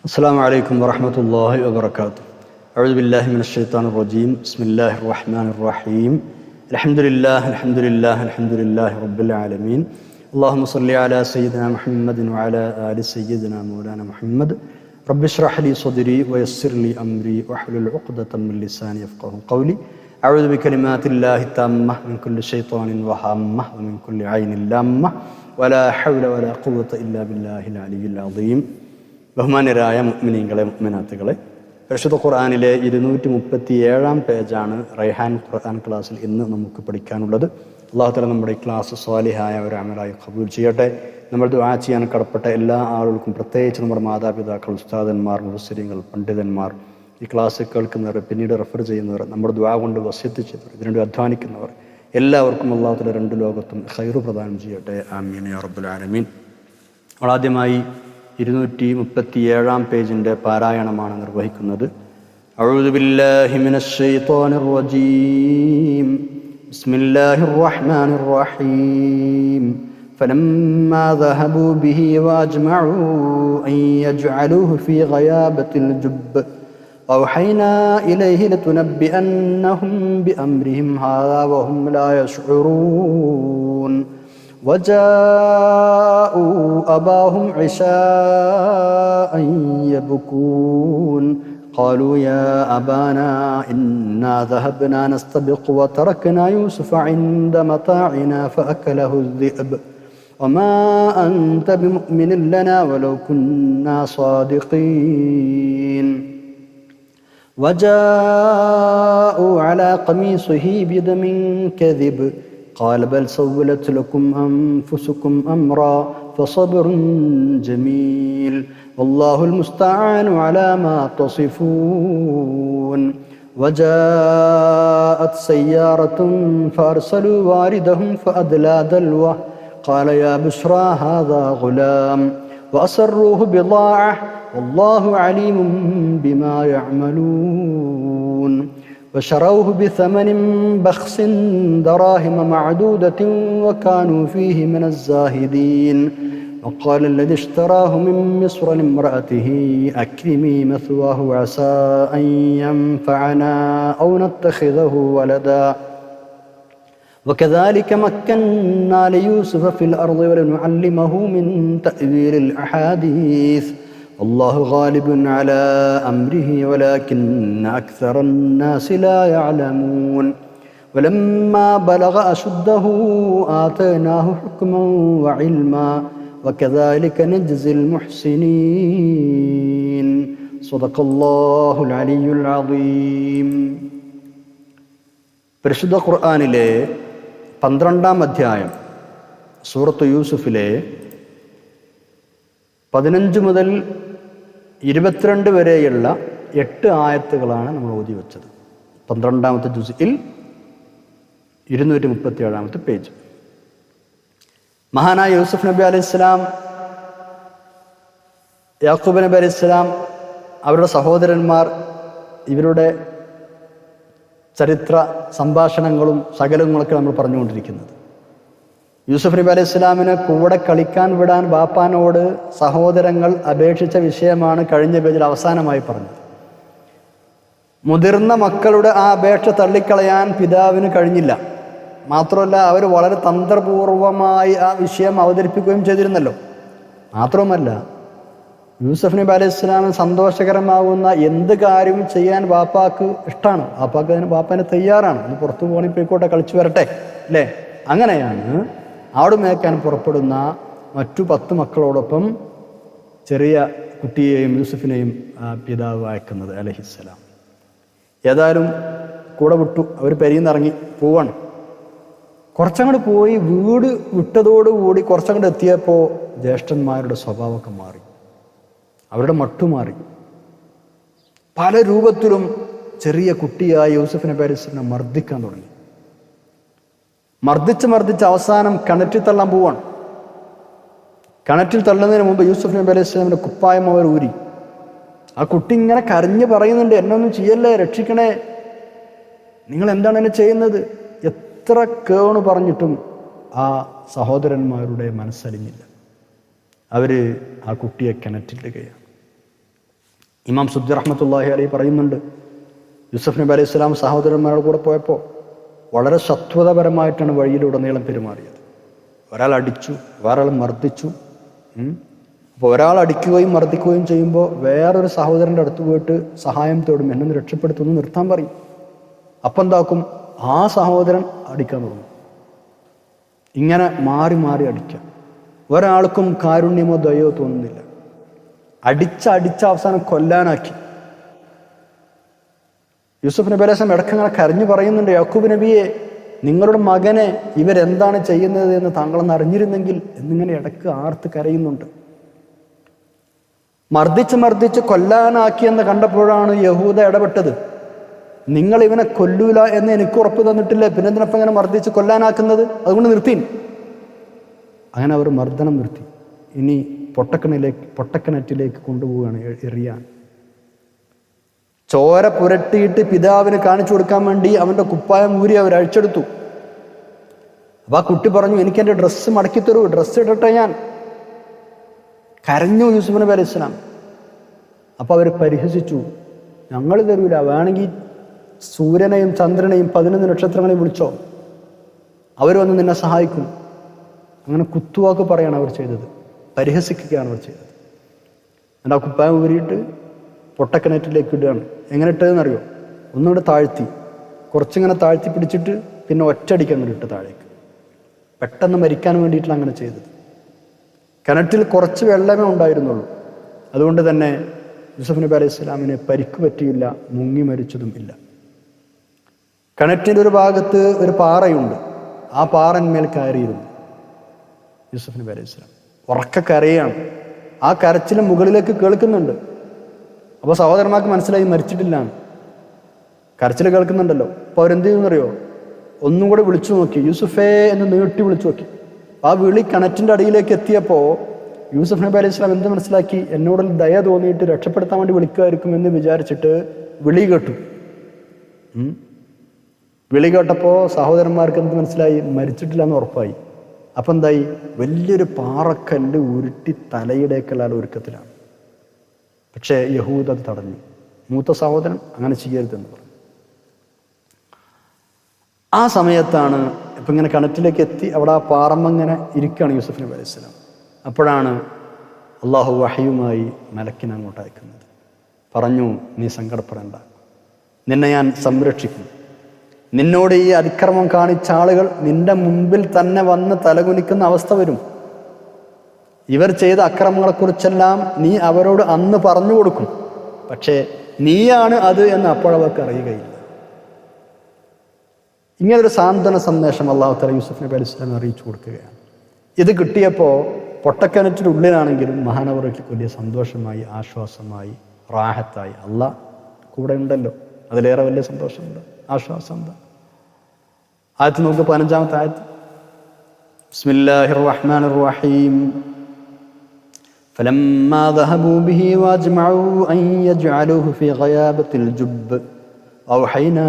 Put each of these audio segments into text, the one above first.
السلام عليكم ورحمة الله وبركاته. أعوذ بالله من الشيطان الرجيم. بسم الله الرحمن الرحيم. الحمد لله رب العالمين. اللهم صل على سيدنا محمد وعلى آل سيدنا مولانا محمد. رب اشرح لي صدري ويسر لي أمري واحلل عقدة من لساني يفقهوا قولي. أعوذ بكلمات الله التامة من كل شيطان وهامة ومن كل عين لامة ولا حول ولا قوة إلا بالله العلي العظيم. ബഹുമാന്യരായ മുഅ്മിനീങ്ങളെ മുഅ്മിനാത്തുകളെ, പരിശുദ്ധ ഖുർആനിലെ 237 പേജാണ് റൈഹാൻ ഖുർആൻ ക്ലാസ്സിൽ ഇന്ന് നമുക്ക് പഠിക്കാനുള്ളത്. അല്ലാഹു തആല നമ്മുടെ ഈ ക്ലാസ് സ്വാലിഹായ ഒരു അമലായി ഖബൂൽ ചെയ്യട്ടെ. നമ്മൾ ദുആ ചെയ്യാൻ കടപ്പെട്ട എല്ലാ ആളുകൾക്കും, പ്രത്യേകിച്ച് നമ്മുടെ മാതാപിതാക്കൾ, ഉസ്താദന്മാർ, മുഫസ്സിരീങ്ങൾ, പണ്ഡിതന്മാർ, ഈ ക്ലാസ് കേൾക്കുന്നവർ, പിന്നീട് റെഫർ ചെയ്യുന്നവർ, നമ്മുടെ ദുആ കൊണ്ട് വസിയത്ത് ചെയ്തവർ, ഇതിനുവേണ്ടി അധ്വാനിക്കുന്നവർ, എല്ലാവർക്കും അല്ലാഹു തആല രണ്ട് ലോകത്തും ഖൈറ് പ്രദാനം ചെയ്യട്ടെ. ആമീൻ യാ റബ്ബൽ ആലമീൻ. ആദ്യമായി 237 പേജിൻ്റെ പാരായണമാണ് നിർവഹിക്കുന്നത്. അഊദു ബില്ലാഹി മിനശ് ശൈത്വാനിർ റജീം. ബിസ്മില്ലാഹിർ റഹ്മാനിർ റഹീം. ഫലമ്മാ ദഹബൂ ബിഹി വഅജ്മഊ അൻ യജ്അലൂഹു ഫീ ഗയാബത്തിൽ ജുബ്ബ് വഅവഹൈനാ ഇലൈഹി ലതുനബ്ബിഅന്നഹും ബിഅംരിഹിം ഹാദാ വഹും ലാ യശ്ഉറൂൻ. وجاءوا أباهم عشاء يبكون قالوا يا أبانا إنا ذهبنا نستبق وتركنا يوسف عند متاعنا فأكله الذئب وما أنت بمؤمن لنا ولو كنا صادقين. وجاءوا على قميصه بدم كذب قال بل سولت لكم أنفسكم أمرا فصبر جميل والله المستعان على ما تصفون. وجاءت سيارة فأرسلوا واردهم فأدلى دلوه قال يا بشرى هذا غلام وأسروه بضاعة والله عليم بما يعملون. وشروه بثمن بخس دراهم معدودة وكانوا فيه من الزاهدين. وقال الذي اشتراه من مصر لامرأته أكرمي مثواه عسى أن ينفعنا أو نتخذه ولدا وكذلك مكنا ليوسف في الأرض ولنعلمه من تأويل الأحاديث والله غالب على أمره ولكن أكثر الناس لا يعلمون. ولما بلغ أشده آتيناه حكما وعلما وكذلك نجزي المحسنين. صدق الله العلي العظيم. പരിശുദ്ധ ഖുർആനിലെ 12-ാം അധ്യായം സൂറത്ത് യൂസുഫിലെ 15 മുതൽ 22 വരെയുള്ള 8 ആയത്തുകളാണ് നമ്മൾ ഓതി വെച്ചത്. 12-ാമത്തെ ജുസ്ഇൽ 237-ാമത്തെ പേജ്. മഹാനായ യൂസുഫ് നബി അലൈഹിസ്സലാം, യാക്കൂബ് നബി അലൈഹിസ്സലാം, അവരുടെ സഹോദരന്മാർ, ഇവരുടെ ചരിത്ര സംഭാഷണങ്ങളും സകലങ്ങളൊക്കെ നമ്മൾ പറഞ്ഞുകൊണ്ടിരിക്കുന്നത്. യൂസുഫ് നബി അലൈഹി സ്വലാമിന് കൂടെ കളിക്കാൻ വിടാൻ ബാപ്പാനോട് സഹോദരങ്ങൾ അപേക്ഷിച്ച വിഷയമാണ് കഴിഞ്ഞ പേജിൽ അവസാനമായി പറഞ്ഞത്. മുതിർന്ന മക്കളുടെ ആ അപേക്ഷ തള്ളിക്കളയാൻ പിതാവിന് കഴിഞ്ഞില്ല. മാത്രമല്ല, അവർ വളരെ തന്ത്രപൂർവമായി ആ വിഷയം അവതരിപ്പിക്കുകയും ചെയ്തിരുന്നല്ലോ. മാത്രവുമല്ല, യൂസുഫ് നബി അലൈഹി സ്വലാമിന് സന്തോഷകരമാകുന്ന എന്ത് കാര്യവും ചെയ്യാൻ ബാപ്പാക്ക് ഇഷ്ടമാണ്. ബാപ്പാന് തയ്യാറാണ്. ഒന്ന് പുറത്തു പോകണി പോയിക്കോട്ടെ, കളിച്ചു വരട്ടെ, അല്ലേ? അങ്ങനെയാണ് ആട് മേയ്ക്കാൻ പുറപ്പെടുന്ന മറ്റു 10 മക്കളോടൊപ്പം ചെറിയ കുട്ടിയെയും യൂസുഫിനെയും പിതാവ് അയക്കുന്നത് അലൈഹിസ്സലാം. ഏതായാലും കൂടെ വിട്ടു. അവർ പെരിയിന്നിറങ്ങി പോവാണ്. കുറച്ചങ്ങോട്ട് പോയി വീട് വിട്ടതോടുകൂടി കുറച്ചങ്ങോട്ട് എത്തിയപ്പോൾ ജ്യേഷ്ഠന്മാരുടെ സ്വഭാവമൊക്കെ മാറി, അവരുടെ മട്ടുമാറി. പല രൂപത്തിലും ചെറിയ കുട്ടിയായ യൂസുഫ് നബി അലൈഹി സ്വലാമിനെ മർദ്ദിക്കാൻ തുടങ്ങി. മർദ്ദിച്ച് അവസാനം കിണറ്റിൽ തള്ളാൻ പോവാണ്. കിണറ്റിൽ തള്ളുന്നതിന് മുമ്പ് യൂസുഫ് നബി അലൈഹി സ്വലാമിൻ്റെ കുപ്പായം അവർ ഊരി. ആ കുട്ടി ഇങ്ങനെ കരഞ്ഞ് പറയുന്നുണ്ട്, എന്നൊന്നും ചെയ്യല്ലേ, രക്ഷിക്കണേ, നിങ്ങൾ എന്താണ് എന്നെ ചെയ്യുന്നത്? എത്ര കേണ് പറഞ്ഞിട്ടും ആ സഹോദരന്മാരുടെ മനസ്സലിഞ്ഞില്ല. അവർ ആ കുട്ടിയെ കിണറ്റിടുകയാണ്. ഇമാം സുദ്ദി റഹ്മത്തുള്ളാഹി അലൈഹി പറയുന്നുണ്ട്, യൂസഫ് നബി അലൈഹി സ്വലാം സഹോദരന്മാരുടെ കൂടെ പോയപ്പോൾ വളരെ സത്വതപരമായിട്ടാണ് വഴിയിലുടനീളം പെരുമാറിയത്. ഒരാൾ അടിച്ചു, വേറൊരാൾ മർദ്ദിച്ചു. അപ്പോൾ ഒരാൾ അടിക്കുകയും മർദ്ദിക്കുകയും ചെയ്യുമ്പോൾ വേറൊരു സഹോദരൻ്റെ അടുത്ത് പോയിട്ട് സഹായം തേടും, എന്നെ രക്ഷപ്പെടുത്തുമെന്ന് നിർത്താൻ പറയും. അപ്പം എന്താക്കും, ആ സഹോദരൻ അടിക്കാൻ തുടങ്ങും. ഇങ്ങനെ മാറി മാറി അടിക്കാം. ഒരാൾക്കും കാരുണ്യമോ ദയോ തോന്നുന്നില്ല. അടിച്ച അവസാനം കൊല്ലാനാക്കി. യൂസുഫ് നബി അലൈഹി സ്വലാം ഇടയ്ക്ക് ഇങ്ങനെ കരഞ്ഞു പറയുന്നുണ്ട്, യാക്കൂബ് നബിയെ, നിങ്ങളുടെ മകനെ ഇവരെന്താണ് ചെയ്യുന്നത് എന്ന് താങ്കളൊന്ന് അറിഞ്ഞിരുന്നെങ്കിൽ എന്നിങ്ങനെ ഇടയ്ക്ക് ആർത്ത് കരയുന്നുണ്ട്. മർദ്ദിച്ച് കൊല്ലാനാക്കിയെന്ന് കണ്ടപ്പോഴാണ് യഹൂദ ഇടപെട്ടത്. നിങ്ങൾ ഇവനെ കൊല്ലൂല എന്ന് എനിക്ക് ഉറപ്പ് തന്നിട്ടില്ലേ, പിന്നെ എന്തിനപ്പം ഇങ്ങനെ മർദ്ദിച്ച് കൊല്ലാനാക്കുന്നത്, അതുകൊണ്ട് നിർത്തി. അങ്ങനെ അവർ മർദ്ദനം നിർത്തി. ഇനി പൊട്ടക്കിണറ്റിലേക്ക് കൊണ്ടുപോവുകയാണ് എറിയാൻ. ചോര പുരട്ടിയിട്ട് പിതാവിന് കാണിച്ചു കൊടുക്കാൻ വേണ്ടി അവൻ്റെ കുപ്പായം ഊരി അവർ അഴിച്ചെടുത്തു. അപ്പോൾ ആ കുട്ടി പറഞ്ഞു, എനിക്ക് എൻ്റെ ഡ്രസ്സ് മടക്കി തരൂ, ഡ്രസ്സ് ഇടട്ടെ ഞാൻ. കരഞ്ഞു യൂസുഫ് നബി അലൈഹി സ്വലാം. അപ്പോൾ അവർ പരിഹസിച്ചു, ഞങ്ങൾ തരൂല, വേണമെങ്കിൽ സൂര്യനെയും ചന്ദ്രനെയും 11 നക്ഷത്രങ്ങളെയും വിളിച്ചോ, അവർ വന്ന് നിന്നെ സഹായിക്കും. അങ്ങനെ കുത്തുവാക്ക് പറയാണ് അവർ ചെയ്തത്, പരിഹസിക്കുകയാണ് അവർ ചെയ്തത്. എന്നിട്ട് ആ കുപ്പായം ഊരിയിട്ട് പൊട്ടക്കിണറ്റിലേക്ക് ഇടുകയാണ്. എങ്ങനെ ഇട്ടതെന്നറിയോ? ഒന്നുകൂടെ താഴ്ത്തി, കുറച്ചിങ്ങനെ താഴ്ത്തി പിടിച്ചിട്ട് പിന്നെ ഒറ്റയടിക്ക് അങ്ങനെ ഇട്ട് താഴേക്ക്. പെട്ടെന്ന് മരിക്കാൻ വേണ്ടിയിട്ടാണ് അങ്ങനെ ചെയ്തത്. കിണറ്റിൽ കുറച്ച് വെള്ളമേ ഉണ്ടായിരുന്നുള്ളൂ. അതുകൊണ്ട് തന്നെ യൂസുഫ് നബി അലൈഹി സ്വലാമിന് പരിക്ക് പറ്റിയില്ല, മുങ്ങി മരിച്ചതും ഇല്ല. കിണറ്റിൻ്റെ ഒരു ഭാഗത്ത് ഒരു പാറയുണ്ട്, ആ പാറന്മേൽ കയറിയിരുന്നു യൂസുഫ് നബി അലൈഹി സ്വലാം. ഉറക്ക കരയാണ്. ആ കരച്ചിൽ മുകളിലേക്ക് കേൾക്കുന്നുണ്ട്. അപ്പോൾ സഹോദരന്മാർക്ക് മനസ്സിലായി മരിച്ചിട്ടില്ല. കരച്ചിൽ കേൾക്കുന്നുണ്ടല്ലോ. അപ്പോൾ അവരെന്ത് ചെയ്യുമെന്നറിയോ? ഒന്നും കൂടെ വിളിച്ചു നോക്കി, യൂസുഫേ എന്ന് നീട്ടി വിളിച്ചു നോക്കി. ആ വിളി കിണറ്റിൻ്റെ അടിയിലേക്ക് എത്തിയപ്പോൾ യൂസുഫ് നബി അലൈഹി സ്വലാം എന്ത് മനസ്സിലാക്കി? എന്നോട് ദയ തോന്നിയിട്ട് രക്ഷപ്പെടുത്താൻ വേണ്ടി വിളിക്കുമായിരിക്കും എന്ന് വിചാരിച്ചിട്ട് വിളി കേട്ടു. വിളി കേട്ടപ്പോൾ സഹോദരന്മാർക്ക് എന്ത് മനസ്സിലായി? മരിച്ചിട്ടില്ല എന്ന് ഉറപ്പായി. അപ്പം എന്തായി? വലിയൊരു പാറക്കല്ല് ഉരുട്ടി തലയിടേക്കുള്ള ഒരുക്കത്തിലാണ്. പക്ഷേ യഹൂദ അത് തടഞ്ഞു. മൂത്ത സഹോദരൻ അങ്ങനെ ചെയ്യരുതെന്ന് പറഞ്ഞു. ആ സമയത്താണ് ഇപ്പം ഇങ്ങനെ കിണറ്റിലേക്ക് എത്തി, അവിടെ ആ പാറമ്മ ഇങ്ങനെ ഇരിക്കുകയാണ് യൂസുഫ് നബി അലൈഹി സ്വലാം. അപ്പോഴാണ് അള്ളാഹു വഹയുമായി മലക്കിനെ അങ്ങോട്ട് അയക്കുന്നത്. പറഞ്ഞു, നീ സങ്കടപ്പെടേണ്ട, നിന്നെ ഞാൻ സംരക്ഷിക്കും. നിന്നോട് ഈ അതിക്രമം കാണിച്ച ആളുകൾ നിന്റെ മുമ്പിൽ തന്നെ വന്ന് തലകുനിക്കുന്ന അവസ്ഥ വരും. ഇവർ ചെയ്ത അക്രമങ്ങളെക്കുറിച്ചെല്ലാം നീ അവരോട് അന്ന് പറഞ്ഞു കൊടുക്കും. പക്ഷേ നീയാണ് അത് എന്ന് അപ്പോഴവർക്ക് അറിയുകയില്ല. ഇങ്ങനൊരു സാന്ത്വന സന്ദേശം അള്ളാഹു തആല യൂസുഫ് നബി അലൈഹി സ്വലാം അറിയിച്ചു കൊടുക്കുകയാണ്. ഇത് കിട്ടിയപ്പോൾ പൊട്ടക്കിണറ്റിൻ്റെ ഉള്ളിലാണെങ്കിലും മഹാനവർക്ക് വലിയ സന്തോഷമായി, ആശ്വാസമായി, റാഹത്തായി. അള്ളാഹ് കൂടെ ഉണ്ടല്ലോ, അതിലേറെ വലിയ സന്തോഷമുണ്ട്, ആശ്വാസം ഉണ്ട്. ആയത്ത് നോക്ക്, 15-ാമത്തെ ആയത്ത്. ബിസ്മില്ലാഹിർ റഹ്മാനിർ റഹീം. فلما ذهبوا به واجمعوا أن يجعلوه في غيابة الجب أوحينا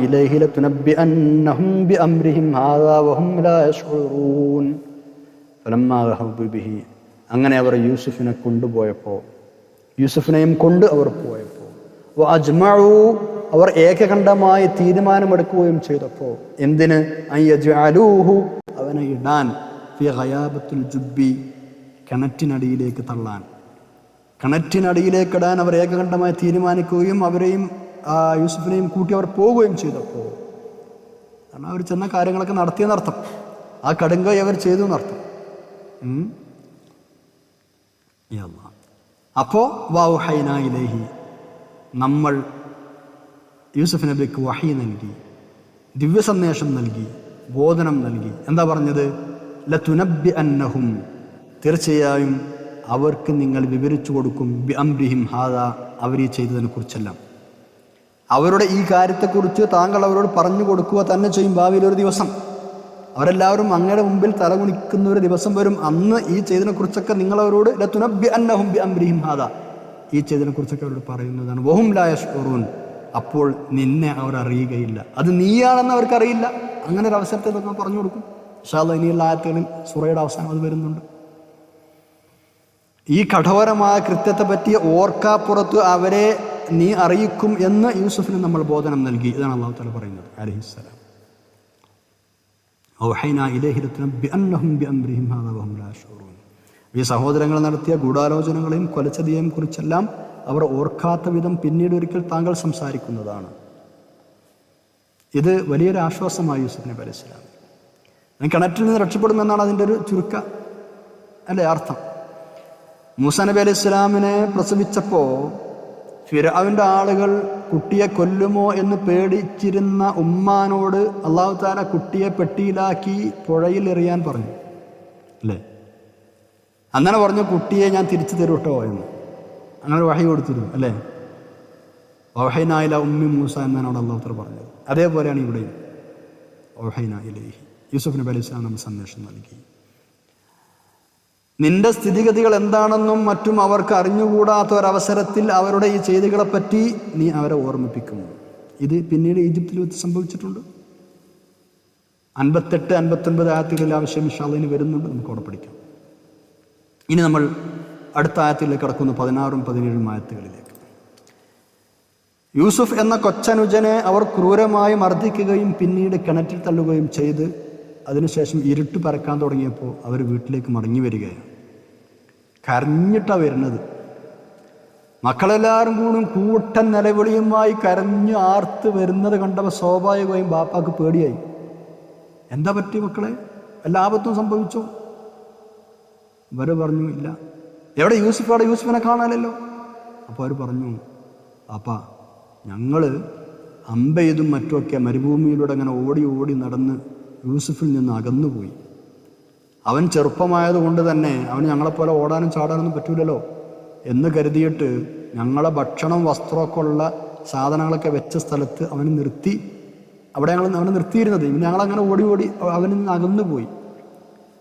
إليه لتنبئنهم بأمرهم هذا وهم لا يشعرون. فلما ذهبوا به, അങ്ങനെ അവർ യൂസുഫിനെ കൊണ്ടുപോയപ്പോൾ, യൂസുഫിനെയും കൊണ്ട് അവർ പോയപ്പോൾ, വഅജ്മഉ, അവർ ഏകകണ്ഠമായി തീരുമാനമെടുക്കുകയും ചെയ്തപ്പോൾ, എന്തിന്? അൻ യജ്അലൂഹു, അവനെ ഇടാൻ, ഫി ഗയാബത്തുൽ ജുബ്ബി, കിണറ്റിനടിയിലേക്ക് തള്ളാൻ, കിണറ്റിനടിയിലേക്ക് ഇടാൻ അവർ ഏകകണ്ഠമായി തീരുമാനിക്കുകയും അവരെയും യൂസുഫിനെയും കൂട്ടി അവർ പോവുകയും ചെയ്തപ്പോൾ, കാരണം അവർ ചെന്ന കാര്യങ്ങളൊക്കെ നടത്തിയെന്നർത്ഥം. ആ കടുങ്കൈ അവർ ചെയ്തു എന്നർത്ഥം. അപ്പോൾ വൗഹൈന ഇലൈഹി, നമ്മൾ യൂസുഫ് നബിക്ക് വഹി നൽകി, ദിവ്യ സന്ദേശം നൽകി, ബോധനം നൽകി. എന്താ പറഞ്ഞത്? ലതുനബ്ബിഅന്നഹും, തീർച്ചയായും അവർക്ക് നിങ്ങൾ വിവരിച്ചു കൊടുക്കും, ബി അംരിഹിം ഹാദാ, അവർ ഈ ചെയ്തതിനെ കുറിച്ചെല്ലാം. അവരുടെ ഈ കാര്യത്തെക്കുറിച്ച് താങ്കൾ അവരോട് പറഞ്ഞു കൊടുക്കുക തന്നെ ചെയ്യും. ഭാവിയിലൊരു ദിവസം അവരെല്ലാവരും അങ്ങയുടെ മുമ്പിൽ തലകുനിക്കുന്ന ഒരു ദിവസം വരും. അന്ന് ഈ ചെയ്തതിനെ കുറിച്ചൊക്കെ നിങ്ങൾ അവരോട് ലതുനബ്ബിഅന്നഹും ബി അംരിഹിം ഹാദാ, ഈ ചെയ്തതിനെ കുറിച്ചൊക്കെ അവരോട് പറയുന്നതാണ്. വഹും ലാ യശ്ഉറൂൻ, അപ്പോൾ നിന്നെ അവർ അറിയുകയില്ല, അത് നീയാണെന്ന് അവർക്കറിയില്ല. അങ്ങനെ ഒരു അവസരത്തെ നമ്മൾ പറഞ്ഞു കൊടുക്കും. ഇൻഷാ അല്ലാഹ് ഇനിയുള്ള ആയത്തുകളിൽ സൂറയുടെ അവസാനം അത് വരുന്നുണ്ട്. ഈ കഠോരമായ കൃത്യത്തെ പറ്റി ഓർക്കാപ്പുറത്ത് അവരെ നീ അറിയിക്കും എന്ന് യൂസുഫിന് നമ്മൾ ബോധനം നൽകി. ഇതാണ് അല്ലാഹു തആല പറയുന്നത്. അലൈഹിസ്സലാം ഔഹൈനാ ഇലൈഹി ലതുനബ്ബിഅന്നഹും ബിഅംരിഹിം ഹാദാ വഹും ലാ യശ്ഉറൂൻ. ഈ സഹോദരങ്ങൾ നടത്തിയ ഗൂഢാലോചനകളെയും കൊലച്ചതിയെയും കുറിച്ചെല്ലാം അവർ ഓർക്കാത്ത വിധം പിന്നീട് ഒരിക്കൽ താങ്കൾ സംസാരിക്കുന്നതാണ്. ഇത് വലിയൊരു ആശ്വാസമായി യൂസുഫ് നബി അലൈഹി സ്വലാം. കിണറ്റിൽ നിന്ന് രക്ഷപ്പെടുമെന്നാണ് അതിൻ്റെ ഒരു ചുരുക്ക അല്ലേ അർത്ഥം. മൂസാ നബി അലൈഹി സ്വലാമിനെ പ്രസവിച്ചപ്പോൾ ഫിർഔന്റെ ആളുകൾ കുട്ടിയെ കൊല്ലുമോ എന്ന് പേടിച്ചിരുന്ന ഉമ്മാനോട് അല്ലാഹു തആല കുട്ടിയെ പെട്ടിയിലാക്കി പുഴയിൽ എറിയാൻ പറഞ്ഞു അല്ലേ. അങ്ങനെ പറഞ്ഞു കുട്ടിയെ ഞാൻ തിരിച്ചു തരൂട്ടോ എന്ന്. അങ്ങനെ വഹി കൊടുത്തിരുന്നു അല്ലേ. വഹൈനാ ഇലാ ഉമ്മി മൂസ എന്നാണ് അവിടെ അല്ലാഹു തആല പറഞ്ഞത്. അതേപോലെയാണ് ഇവിടെയും വഹൈനാ ഇലൈഹി. യൂസുഫ് നബി അലൈഹി സ്വലാം നമ്മൾ സന്ദേശം നൽകി. നിന്റെ സ്ഥിതിഗതികൾ എന്താണെന്നും മറ്റും അവർക്ക് അറിഞ്ഞുകൂടാത്ത ഒരവസരത്തിൽ അവരുടെ ഈ ചെയ്തികളെപ്പറ്റി നീ അവരെ ഓർമ്മിപ്പിക്കും. ഇത് പിന്നീട് ഈജിപ്തിൽ വെച്ച് സംഭവിച്ചിട്ടുണ്ട്. 58-59 ആയത്തുകളിൽ ആവശ്യം ഇൻഷാ അല്ലാഹ് ഇനി വരുന്നുണ്ട്, നമുക്ക് അവിടെ പഠിക്കാം. ഇനി നമ്മൾ അടുത്ത ആയത്തിലേക്ക് കടക്കുന്നു, 16-17 ആയത്തുകളിലേക്ക്. യൂസുഫ് എന്ന കൊച്ചനുജനെ അവർ ക്രൂരമായി മർദ്ദിക്കുകയും പിന്നീട് കിണറ്റിൽ തള്ളുകയും ചെയ്ത് അതിനുശേഷം ഇരുട്ട് പരക്കാൻ തുടങ്ങിയപ്പോൾ അവർ വീട്ടിലേക്ക് മടങ്ങി വരികയാണ്. കരഞ്ഞിട്ടാണ് വരുന്നത്. മക്കളെല്ലാവരും കൂടും കൂട്ടൻ നിലവിളിയുമായി കരഞ്ഞു ആർത്ത് വരുന്നത് കണ്ടപ്പോൾ സ്വാഭാവികമായും ബാപ്പാക്ക് പേടിയായി. എന്താ പറ്റി മക്കളെ, എല്ലാ ആപത്തും സംഭവിച്ചോ? ഇവർ പറഞ്ഞു ഇല്ല. എവിടെ യൂസുഫ്? അവിടെ യൂസുഫിനെ കാണാനല്ലോ. അപ്പോൾ അവർ പറഞ്ഞു പാപ്പാ ഞങ്ങൾ അമ്പെയ്തും മറ്റുമൊക്കെ മരുഭൂമിയിലൂടെ അങ്ങനെ ഓടി ഓടി നടന്ന് യൂസുഫിൽ നിന്ന് അകന്നുപോയി. അവൻ ചെറുപ്പമായതുകൊണ്ട് തന്നെ അവന് ഞങ്ങളെപ്പോലെ ഓടാനും ചാടാനൊന്നും പറ്റൂലല്ലോ എന്ന് കരുതിയിട്ട് ഞങ്ങളെ ഭക്ഷണം വസ്ത്രമൊക്കെ ഉള്ള സാധനങ്ങളൊക്കെ വെച്ച സ്ഥലത്ത് അവന് നിർത്തി. അവിടെ അവനെ നിർത്തിയിരുന്നത്. ഞങ്ങളങ്ങനെ ഓടി ഓടി അവനിൽ നിന്ന് അകന്നുപോയി.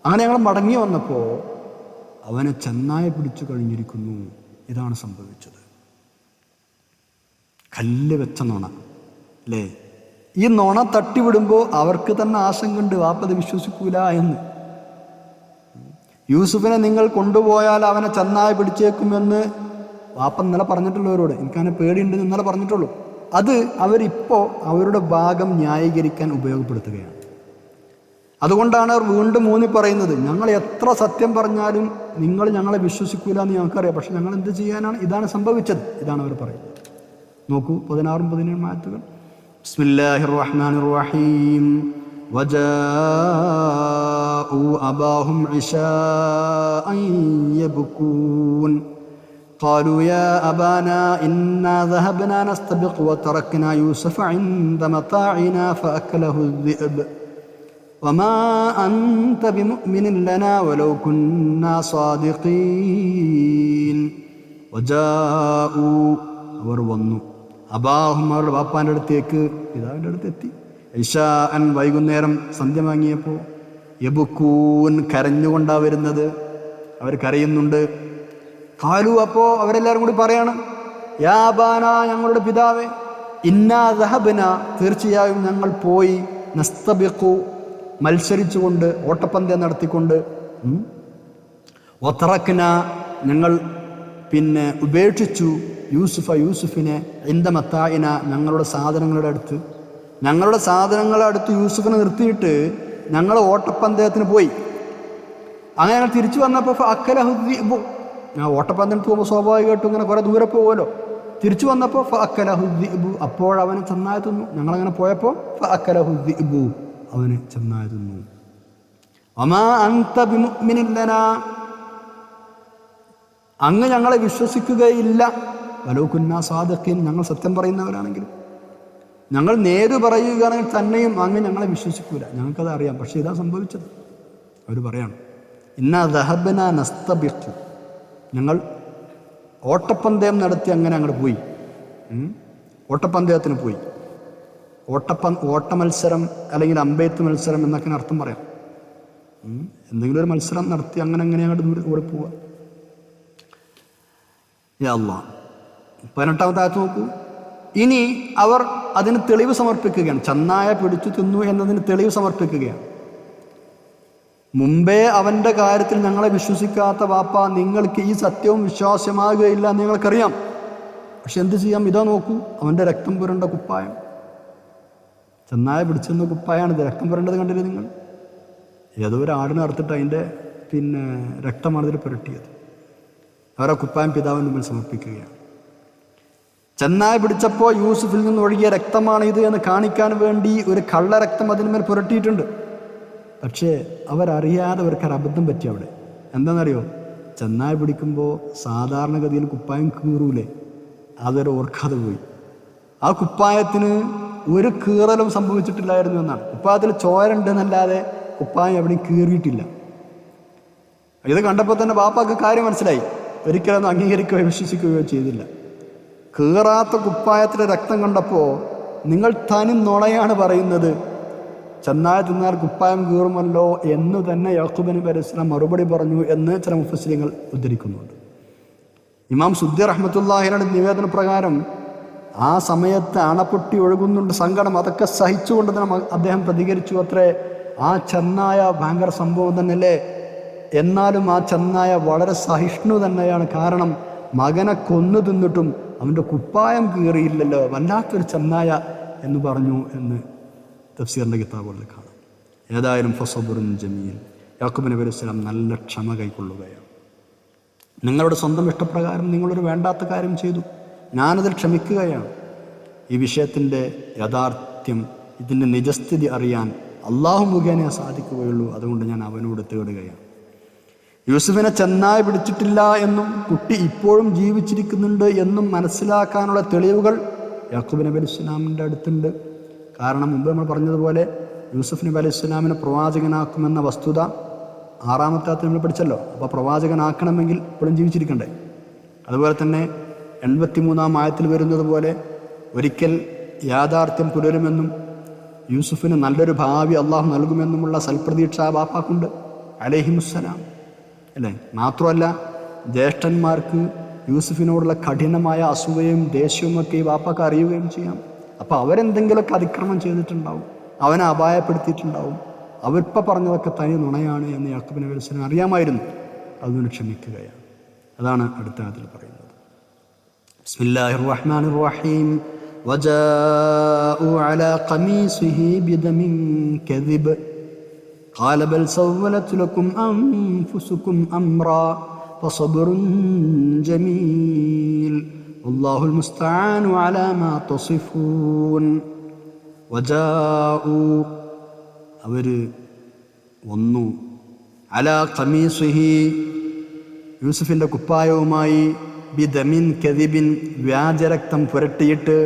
അങ്ങനെ ഞങ്ങൾ മടങ്ങി വന്നപ്പോൾ അവനെ ചെന്നായ പിടിച്ചു കഴിഞ്ഞിരിക്കുന്നു. ഇതാണ് സംഭവിച്ചത്. കല്ല് വെച്ച നുണ അല്ലേ. ഈ നുണ തട്ടിവിടുമ്പോൾ അവർക്ക് തന്നെ ആശങ്കയുണ്ട്, വാപ്പത് വിശ്വസിക്കൂല എന്ന്. യൂസുഫിനെ നിങ്ങൾ കൊണ്ടുപോയാൽ അവനെ ചെന്നായ പിടിച്ചേക്കുമെന്ന് വാപ്പ ഇന്നലെ പറഞ്ഞിട്ടുള്ളവരോട്, എനിക്കങ്ങനെ പേടിയുണ്ടെന്ന് ഇന്നലെ പറഞ്ഞിട്ടുള്ളൂ. അത് അവരിപ്പോൾ അവരുടെ ഭാഗം ന്യായീകരിക്കാൻ ഉപയോഗപ്പെടുത്തുകയാണ്. അതുകൊണ്ടാണ് അവർ വീണ്ടും ഊന്നി പറയുന്നത്, ഞങ്ങൾ എത്ര സത്യം പറഞ്ഞാലും നിങ്ങൾ ഞങ്ങളെ വിശ്വസിക്കൂല എന്ന് ഞങ്ങൾക്കറിയാം, പക്ഷെ ഞങ്ങൾ എന്ത് ചെയ്യാനാണ്? ഇതാണ് സംഭവിച്ചത്. ഇതാണ് അവർ പറയുന്നത്. നോക്കൂ 16-17 ആയത്തുകൾ. ബിസ്മില്ലാഹിർ റഹ്മാനിർ റഹീം. വജാഉ അബാഹും ഇശാഅൻ യബ്കൂൻ ഖാലൂ യാ അബാനാ ഇന്നാ ദഹബ്നാ നസ്തബിഖു വതറക്നാ യൂസഫ ഇൻദ മതാഇനാ ഫഅക്കലഹു الذئب വമാ അൻത ബിമുഅ്മിനിൻ ലനാ വലൗ കുന്നാ സാദിഖീൻ. വജാഉ അവർ വന്നു, അബാഹും അവരുടെ ബാപ്പാൻ്റെ അടുത്തേക്ക്, പിതാവിൻ്റെ അടുത്തെത്തി. ഇശാഅൻ വൈകുന്നേരം സന്ധ്യ വാങ്ങിയപ്പോൾ, യബ്കൂൻ കരഞ്ഞുകൊണ്ടാണ് വരുന്നത്. അവർ കരയുന്നുണ്ട്. ഖാലു അപ്പോൾ അവരെല്ലാവരും കൂടി പറയാണ്, യാ അബാന ഞങ്ങളുടെ പിതാവേ, ഇന്നാ ദഹബ്ന തീർച്ചയായും ഞങ്ങൾ പോയി, നസ്തബിഖു മത്സരിച്ചുകൊണ്ട് ഓട്ടപ്പന്തയം നടത്തിക്കൊണ്ട്, വതറക്ന ഞങ്ങൾ പിന്നെ ഉപേക്ഷിച്ചു യൂസുഫിനെ ഇന്ദ മത്താഇന ഞങ്ങളുടെ സാധനങ്ങളുടെ അടുത്ത് യൂസുഫിനെ നിർത്തിയിട്ട് ഞങ്ങൾ ഓട്ടപ്പന്തയത്തിന് പോയി. അങ്ങനെ ഞങ്ങൾ തിരിച്ചു വന്നപ്പോൾ ഫഅക്കലഹു الذئب. ഞാൻ ഓട്ടപ്പന്തയത്തിന് പോകുമ്പോൾ സ്വാഭാവികമായിട്ടും ഇങ്ങനെ കുറേ ദൂരെ പോകുമല്ലോ. തിരിച്ചു വന്നപ്പോൾ ഫഅക്കലഹു الذئب, അപ്പോഴവന് ചെന്നായ തിന്നു. ഞങ്ങളങ്ങനെ പോയപ്പോൾ ഫഅക്കലഹു الذئب, അവന് ചെന്നായ തിന്നു. വമാ അൻത ബിമുഅ്മിനിൻ ലനാ, അങ്ങ് ഞങ്ങളെ വിശ്വസിക്കുകയില്ല. വലൗ കുന്നാ സാദിഖീൻ, ഞങ്ങൾ സത്യം പറയുന്നവരാണെങ്കിലും, ഞങ്ങൾ നേര് പറയുകയാണെങ്കിൽ തന്നെയും അങ്ങ് ഞങ്ങളെ വിശ്വസിക്കൂല. ഞങ്ങൾക്കത് അറിയാം, പക്ഷേ ഇതാ സംഭവിച്ചത്. അവർ പറയാണ്, ഇന്നാ ദഹബ്നാ നസ്തബിഖു, ഞങ്ങൾ ഓട്ടപ്പന്തയം നടത്തി അങ്ങനെ അങ്ങോട്ട് പോയി. ഓട്ടപ്പന്തയത്തിന് പോയി. ഓട്ട മത്സരം അല്ലെങ്കിൽ അമ്പെയ്ത്ത് മത്സരം എന്നൊക്കെ അർത്ഥം പറയാം. എന്തെങ്കിലും ഒരു മത്സരം നടത്തി അങ്ങനെ അങ്ങോട്ട് ദൂരെ പോവുക. യാ അല്ലാഹ്. 18-ാമത്തെ ആയത്ത് നോക്കൂ. ഇനി അവർ അതിന് തെളിവ് സമർപ്പിക്കുകയാണ്. ചെന്നായ പിടിച്ചു തിന്നു എന്നതിന് തെളിവ് സമർപ്പിക്കുകയാണ്. മുമ്പേ അവൻ്റെ കാര്യത്തിൽ ഞങ്ങളെ വിശ്വസിക്കാത്ത വാപ്പ നിങ്ങൾക്ക് ഈ സത്യവും വിശ്വാസ്യമാകുകയില്ല എന്ന് നിങ്ങൾക്കറിയാം. പക്ഷെ എന്ത് ചെയ്യാം? ഇതാ നോക്കൂ, അവൻ്റെ രക്തം പുരണ്ട കുപ്പായം, ചെന്നായ പിടിച്ചെന്ന കുപ്പായാണിത്. രക്തം പുരണ്ടത് കണ്ടില്ലേ നിങ്ങൾ? ഏതോ ഒരു ആടിനെ അറുത്തിട്ട് അതിൻ്റെ രക്തമാണ് ഇതിൽ പുരട്ടിയത്. അവരെ കുപ്പായം പിതാവിന് മുമ്പിൽ സമർപ്പിക്കുകയാണ്. ചെന്നായ പിടിച്ചപ്പോൾ യൂസുഫിൽ നിന്ന് ഒഴുകിയ രക്തമാണ് ഇത് എന്ന് കാണിക്കാൻ വേണ്ടി ഒരു കള്ളരക്തം അതിന്മേൽ പുരട്ടിയിട്ടുണ്ട്. പക്ഷേ അവരറിയാതെ അവർക്കൊരു അബദ്ധം പറ്റി അവിടെ. എന്താണെന്നറിയോ? ചെന്നായ പിടിക്കുമ്പോൾ സാധാരണഗതിയിൽ കുപ്പായം കീറൂലേ? അതൊരു ഓർക്കാതെ പോയി. ആ കുപ്പായത്തിന് ഒരു കീറലും സംഭവിച്ചിട്ടില്ലായിരുന്നു എന്നാണ്. കുപ്പായത്തിൽ ചോരണ്ടെന്നല്ലാതെ കുപ്പായം എവിടെയും കീറിയിട്ടില്ല. ഇത് കണ്ടപ്പോൾ തന്നെ ബാപ്പാക്ക് കാര്യം മനസ്സിലായി. ഒരിക്കലൊന്നും അംഗീകരിക്കുകയോ വിശ്വസിക്കുകയോ ചെയ്തില്ല. കീറാത്ത കുപ്പായത്തിലെ രക്തം കണ്ടപ്പോൾ നിങ്ങൾ തനി നുണയാണ് പറയുന്നത്, ചെന്നായ തിന്നാൽ കുപ്പായം കീറുമല്ലോ എന്ന് തന്നെ യാക്കൂബ് നബി അലൈഹി സ്വലാം മറുപടി പറഞ്ഞു എന്ന് ചില മുഫസ്സിറുകൾ ഉദ്ധരിക്കുന്നുണ്ട്. ഇമാം സുദ്ദി റഹ്മത്തുള്ളാഹിയുടെ നിവേദന പ്രകാരം ആ സമയത്ത് അണപ്പൊട്ടി ഒഴുകുന്നുണ്ട് സങ്കടം. അതൊക്കെ സഹിച്ചുകൊണ്ട് തന്നെ അദ്ദേഹം പ്രതികരിച്ചു അത്രേ, ആ ചെന്നായ ഭയങ്കര സംഭവം തന്നെയല്ലേ, എന്നാലും ആ ചെന്നായ വളരെ സഹിഷ്ണു തന്നെയാണ്. കാരണം മകനെ കൊന്നു തിന്നിട്ടും അവൻ്റെ കുപ്പായം കീറിയില്ലല്ലോ, വല്ലാത്തൊരു ചെന്നായ എന്ന് പറഞ്ഞു എന്ന് തഫ്സീറിൻ്റെ കിതാബുകളിൽ കാണാം. ഏതായാലും ഫസബുറുൻ ജമീൽ, യാക്കൂബ് നബി അലൈഹി സ്വലാം നല്ല ക്ഷമ കൈക്കൊള്ളുകയാണ്. നിങ്ങളുടെ സ്വന്തം ഇഷ്ടപ്രകാരം നിങ്ങളൊരു വേണ്ടാത്ത കാര്യം ചെയ്തു, ഞാനതിൽ ക്ഷമിക്കുകയാണ്. ഈ വിഷയത്തിൻ്റെ യാഥാർത്ഥ്യം, ഇതിൻ്റെ നിജസ്ഥിതി അറിയാൻ അള്ളാഹു മുഖേന സാധിക്കുകയുള്ളൂ. അതുകൊണ്ട് ഞാൻ അവനോട് തേടുകയാണ്. യൂസുഫിനെ ചെന്നായ പിടിച്ചിട്ടില്ല എന്നും കുട്ടി ഇപ്പോഴും ജീവിച്ചിരിക്കുന്നുണ്ട് എന്നും മനസ്സിലാക്കാനുള്ള തെളിവുകൾ യാക്കൂബ് നബി അലൈഹി സ്വലാമിൻ്റെ അടുത്തുണ്ട്. കാരണം മുമ്പ് നമ്മൾ പറഞ്ഞതുപോലെ യൂസുഫ് നബി അലൈഹി സ്വലാമിനെ പ്രവാചകനാക്കുമെന്ന വസ്തുത 6-ാമത്തെ ആയത്തിൽ നമ്മൾ പഠിച്ചല്ലോ. അപ്പോൾ പ്രവാചകനാക്കണമെങ്കിൽ ഇപ്പോഴും ജീവിച്ചിരിക്കണ്ടേ? അതുപോലെ തന്നെ 83-ാം ആയത്തിൽ വരുന്നത് പോലെ ഒരിക്കൽ യാഥാർത്ഥ്യം പുലരുമെന്നും യൂസുഫിന് നല്ലൊരു ഭാവി അള്ളാഹു നൽകുമെന്നുമുള്ള സൽപ്രതീക്ഷ ബാപ്പാക്കുണ്ട് അലൈഹിമുസ്സലാം, അല്ലേ? മാത്രമല്ല ജ്യേഷ്ഠന്മാർക്ക് യൂസുഫിനോടുള്ള കഠിനമായ അസൂയയും ദേഷ്യവും ഒക്കെ ഈ ബാപ്പാക്ക് അറിയുകയും ചെയ്യാം. അപ്പോൾ അവരെന്തെങ്കിലുമൊക്കെ അതിക്രമം ചെയ്തിട്ടുണ്ടാവും, അവനെ അപായപ്പെടുത്തിയിട്ടുണ്ടാവും. അവരിപ്പോൾ പറഞ്ഞതൊക്കെ തനി നുണയാണ് എന്ന് യാക്കൂബ് നബി അലൈഹി സ്വലാം അറിയാമായിരുന്നു. അതുകൊണ്ട് ക്ഷമിക്കുകയാണ്. അതാണ് അടുത്ത ആയത്തിൽ പറയുന്നത്. ബിസ്മില്ലാഹിർ റഹ്മാനിർ റഹീം. വജാഉ അലാ ഖമീസിഹി ബിദമിൻ കദിബ് ഖാല ബൽ സവ്വലത് ലക്കും അൻഫുസുകും അംറാ ഫസബ്റുൻ ജമീൽ വല്ലാഹുൽ മുസ്തആനു അലാ മാ തസിഫൂൻ. വജാഉ, അവർ വന്നു, അലാ ഖമീസിഹി, യൂസുഫിൻ്റെ കുപ്പായവുമായി, ബിദമിൻ കദിബിൻ, വ്യാജരക്തം പുരട്ടിയിട്ട്.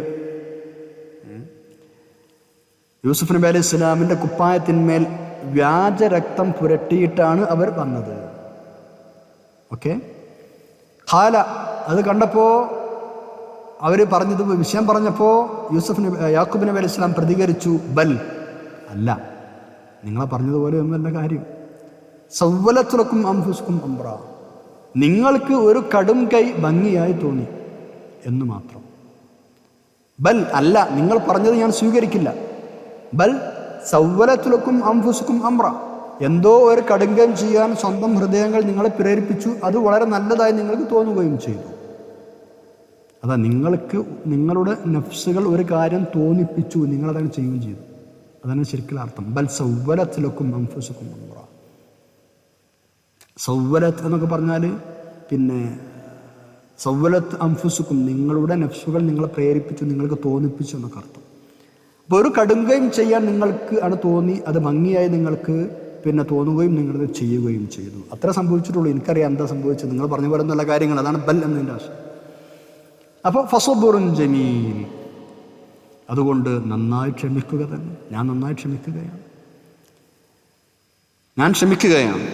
യൂസുഫ് നബി അലൈഹി സ്വലാമിൻ്റെ കുപ്പായത്തിന്മേൽ വ്യാജരക്തം പുരട്ടിയിട്ടാണ് അവർ വന്നത്. ഓക്കെ. ഖാല, അത് കണ്ടപ്പോൾ അവർ പറഞ്ഞത് വിഷയം പറഞ്ഞപ്പോൾ യാക്കൂബ് നബി അലൈഹി സ്വലാം പ്രതികരിച്ചു, ബൽ, അല്ല, നിങ്ങളെ പറഞ്ഞതുപോലെ ഒന്നല്ല കാര്യം. സവ്വലത്തുലക്കും അംഫുസുക്കും അംറ, നിങ്ങൾക്ക് ഒരു കടും കൈ ഭംഗിയായി തോന്നി എന്ന് മാത്രം. ബൽ, അല്ല, നിങ്ങൾ പറഞ്ഞത് ഞാൻ സ്വീകരിക്കില്ല. ബൽ സവ്വലത്തുലക്കും അംഫുസുക്കും അംറ, എന്തോ ഒരു കടുങ്കം ചെയ്യാൻ സ്വന്തം ഹൃദയങ്ങൾ നിങ്ങളെ പ്രേരിപ്പിച്ചു, അത് വളരെ നല്ലതായി നിങ്ങൾക്ക് തോന്നുകയും ചെയ്തു. അതാ, നിങ്ങൾക്ക് നിങ്ങളുടെ നഫ്സുകൾ ഒരു കാര്യം തോന്നിപ്പിച്ചു, നിങ്ങളതങ്ങനെ ചെയ്യുകയും ചെയ്തു. അതാണ് ശരിക്കുള്ള അർത്ഥം. ബൽ സവ്വലത്തുലക്കും അംഫുസുക്കും അംറ. സവ്വലത്ത് എന്നൊക്കെ പറഞ്ഞാൽ സവ്വലത്ത് അംഫുസുക്കും, നിങ്ങളുടെ നഫ്സുകൾ നിങ്ങളെ പ്രേരിപ്പിച്ചു, നിങ്ങൾക്ക് തോന്നിപ്പിച്ചു എന്നൊക്കെ അർത്ഥം. അപ്പോൾ ഒരു കടുങ്കയും ചെയ്യാൻ നിങ്ങൾക്ക് ആണ് തോന്നി, അത് ഭംഗിയായി നിങ്ങൾക്ക് തോന്നുകയും നിങ്ങളത് ചെയ്യുകയും ചെയ്തു. അത്ര സംഭവിച്ചിട്ടുള്ളൂ. എനിക്കറിയാം എന്താ സംഭവിച്ചത്. നിങ്ങൾ പറഞ്ഞ പോലെ നല്ല കാര്യങ്ങൾ. അതാണ് ബൽ എന്നതിൻ്റെ ആശയം. അപ്പോൾ ഫസബ്റുൻ ജമീൽ, അതുകൊണ്ട് നന്നായി ക്ഷമിക്കുക തന്നെ. ഞാൻ നന്നായി ക്ഷമിക്കുകയാണ്, ഞാൻ ക്ഷമിക്കുകയാണ്.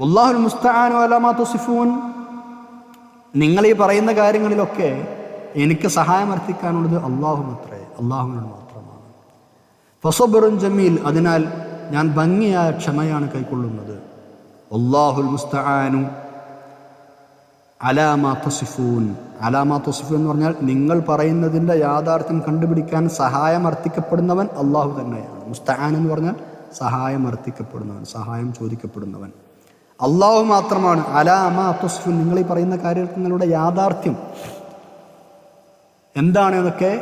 വല്ലാഹുൽ മുസ്തആനു അലാ മാ തസിഫൂൻ, നിങ്ങൾ ഈ പറയുന്ന കാര്യങ്ങളിലൊക്കെ എനിക്ക് സഹായം അർത്ഥിക്കാനുള്ളത് അള്ളാഹു മാത്രമേ, അള്ളാഹുവിനോട് മാത്രമാണ്. ഫസബ്റുൻ ജമീൽ, അതിനാൽ ഞാൻ ഭംഗിയായ ക്ഷമയാണ് കൈക്കൊള്ളുന്നത്. വല്ലാഹുൽ മുസ്തആനു അലാ മാ തസിഫൂൻ. അലാ മാ തസിഫൂൻ എന്ന് പറഞ്ഞാൽ നിങ്ങൾ പറയുന്നതിൻ്റെ യാഥാർത്ഥ്യം കണ്ടുപിടിക്കാൻ സഹായം അർത്ഥിക്കപ്പെടുന്നവൻ അള്ളാഹു തന്നെയാണ്. മുസ്തആൻ എന്ന് പറഞ്ഞാൽ സഹായം അർത്ഥിക്കപ്പെടുന്നവൻ, സഹായം ചോദിക്കപ്പെടുന്നവൻ അള്ളാഹു മാത്രമാണ്. അലാ മാ തുസ്ഫുൻ, നിങ്ങൾ ഈ പറയുന്ന കാര്യങ്ങളുടെ യാഥാർത്ഥ്യം എന്താണെന്നൊക്കെ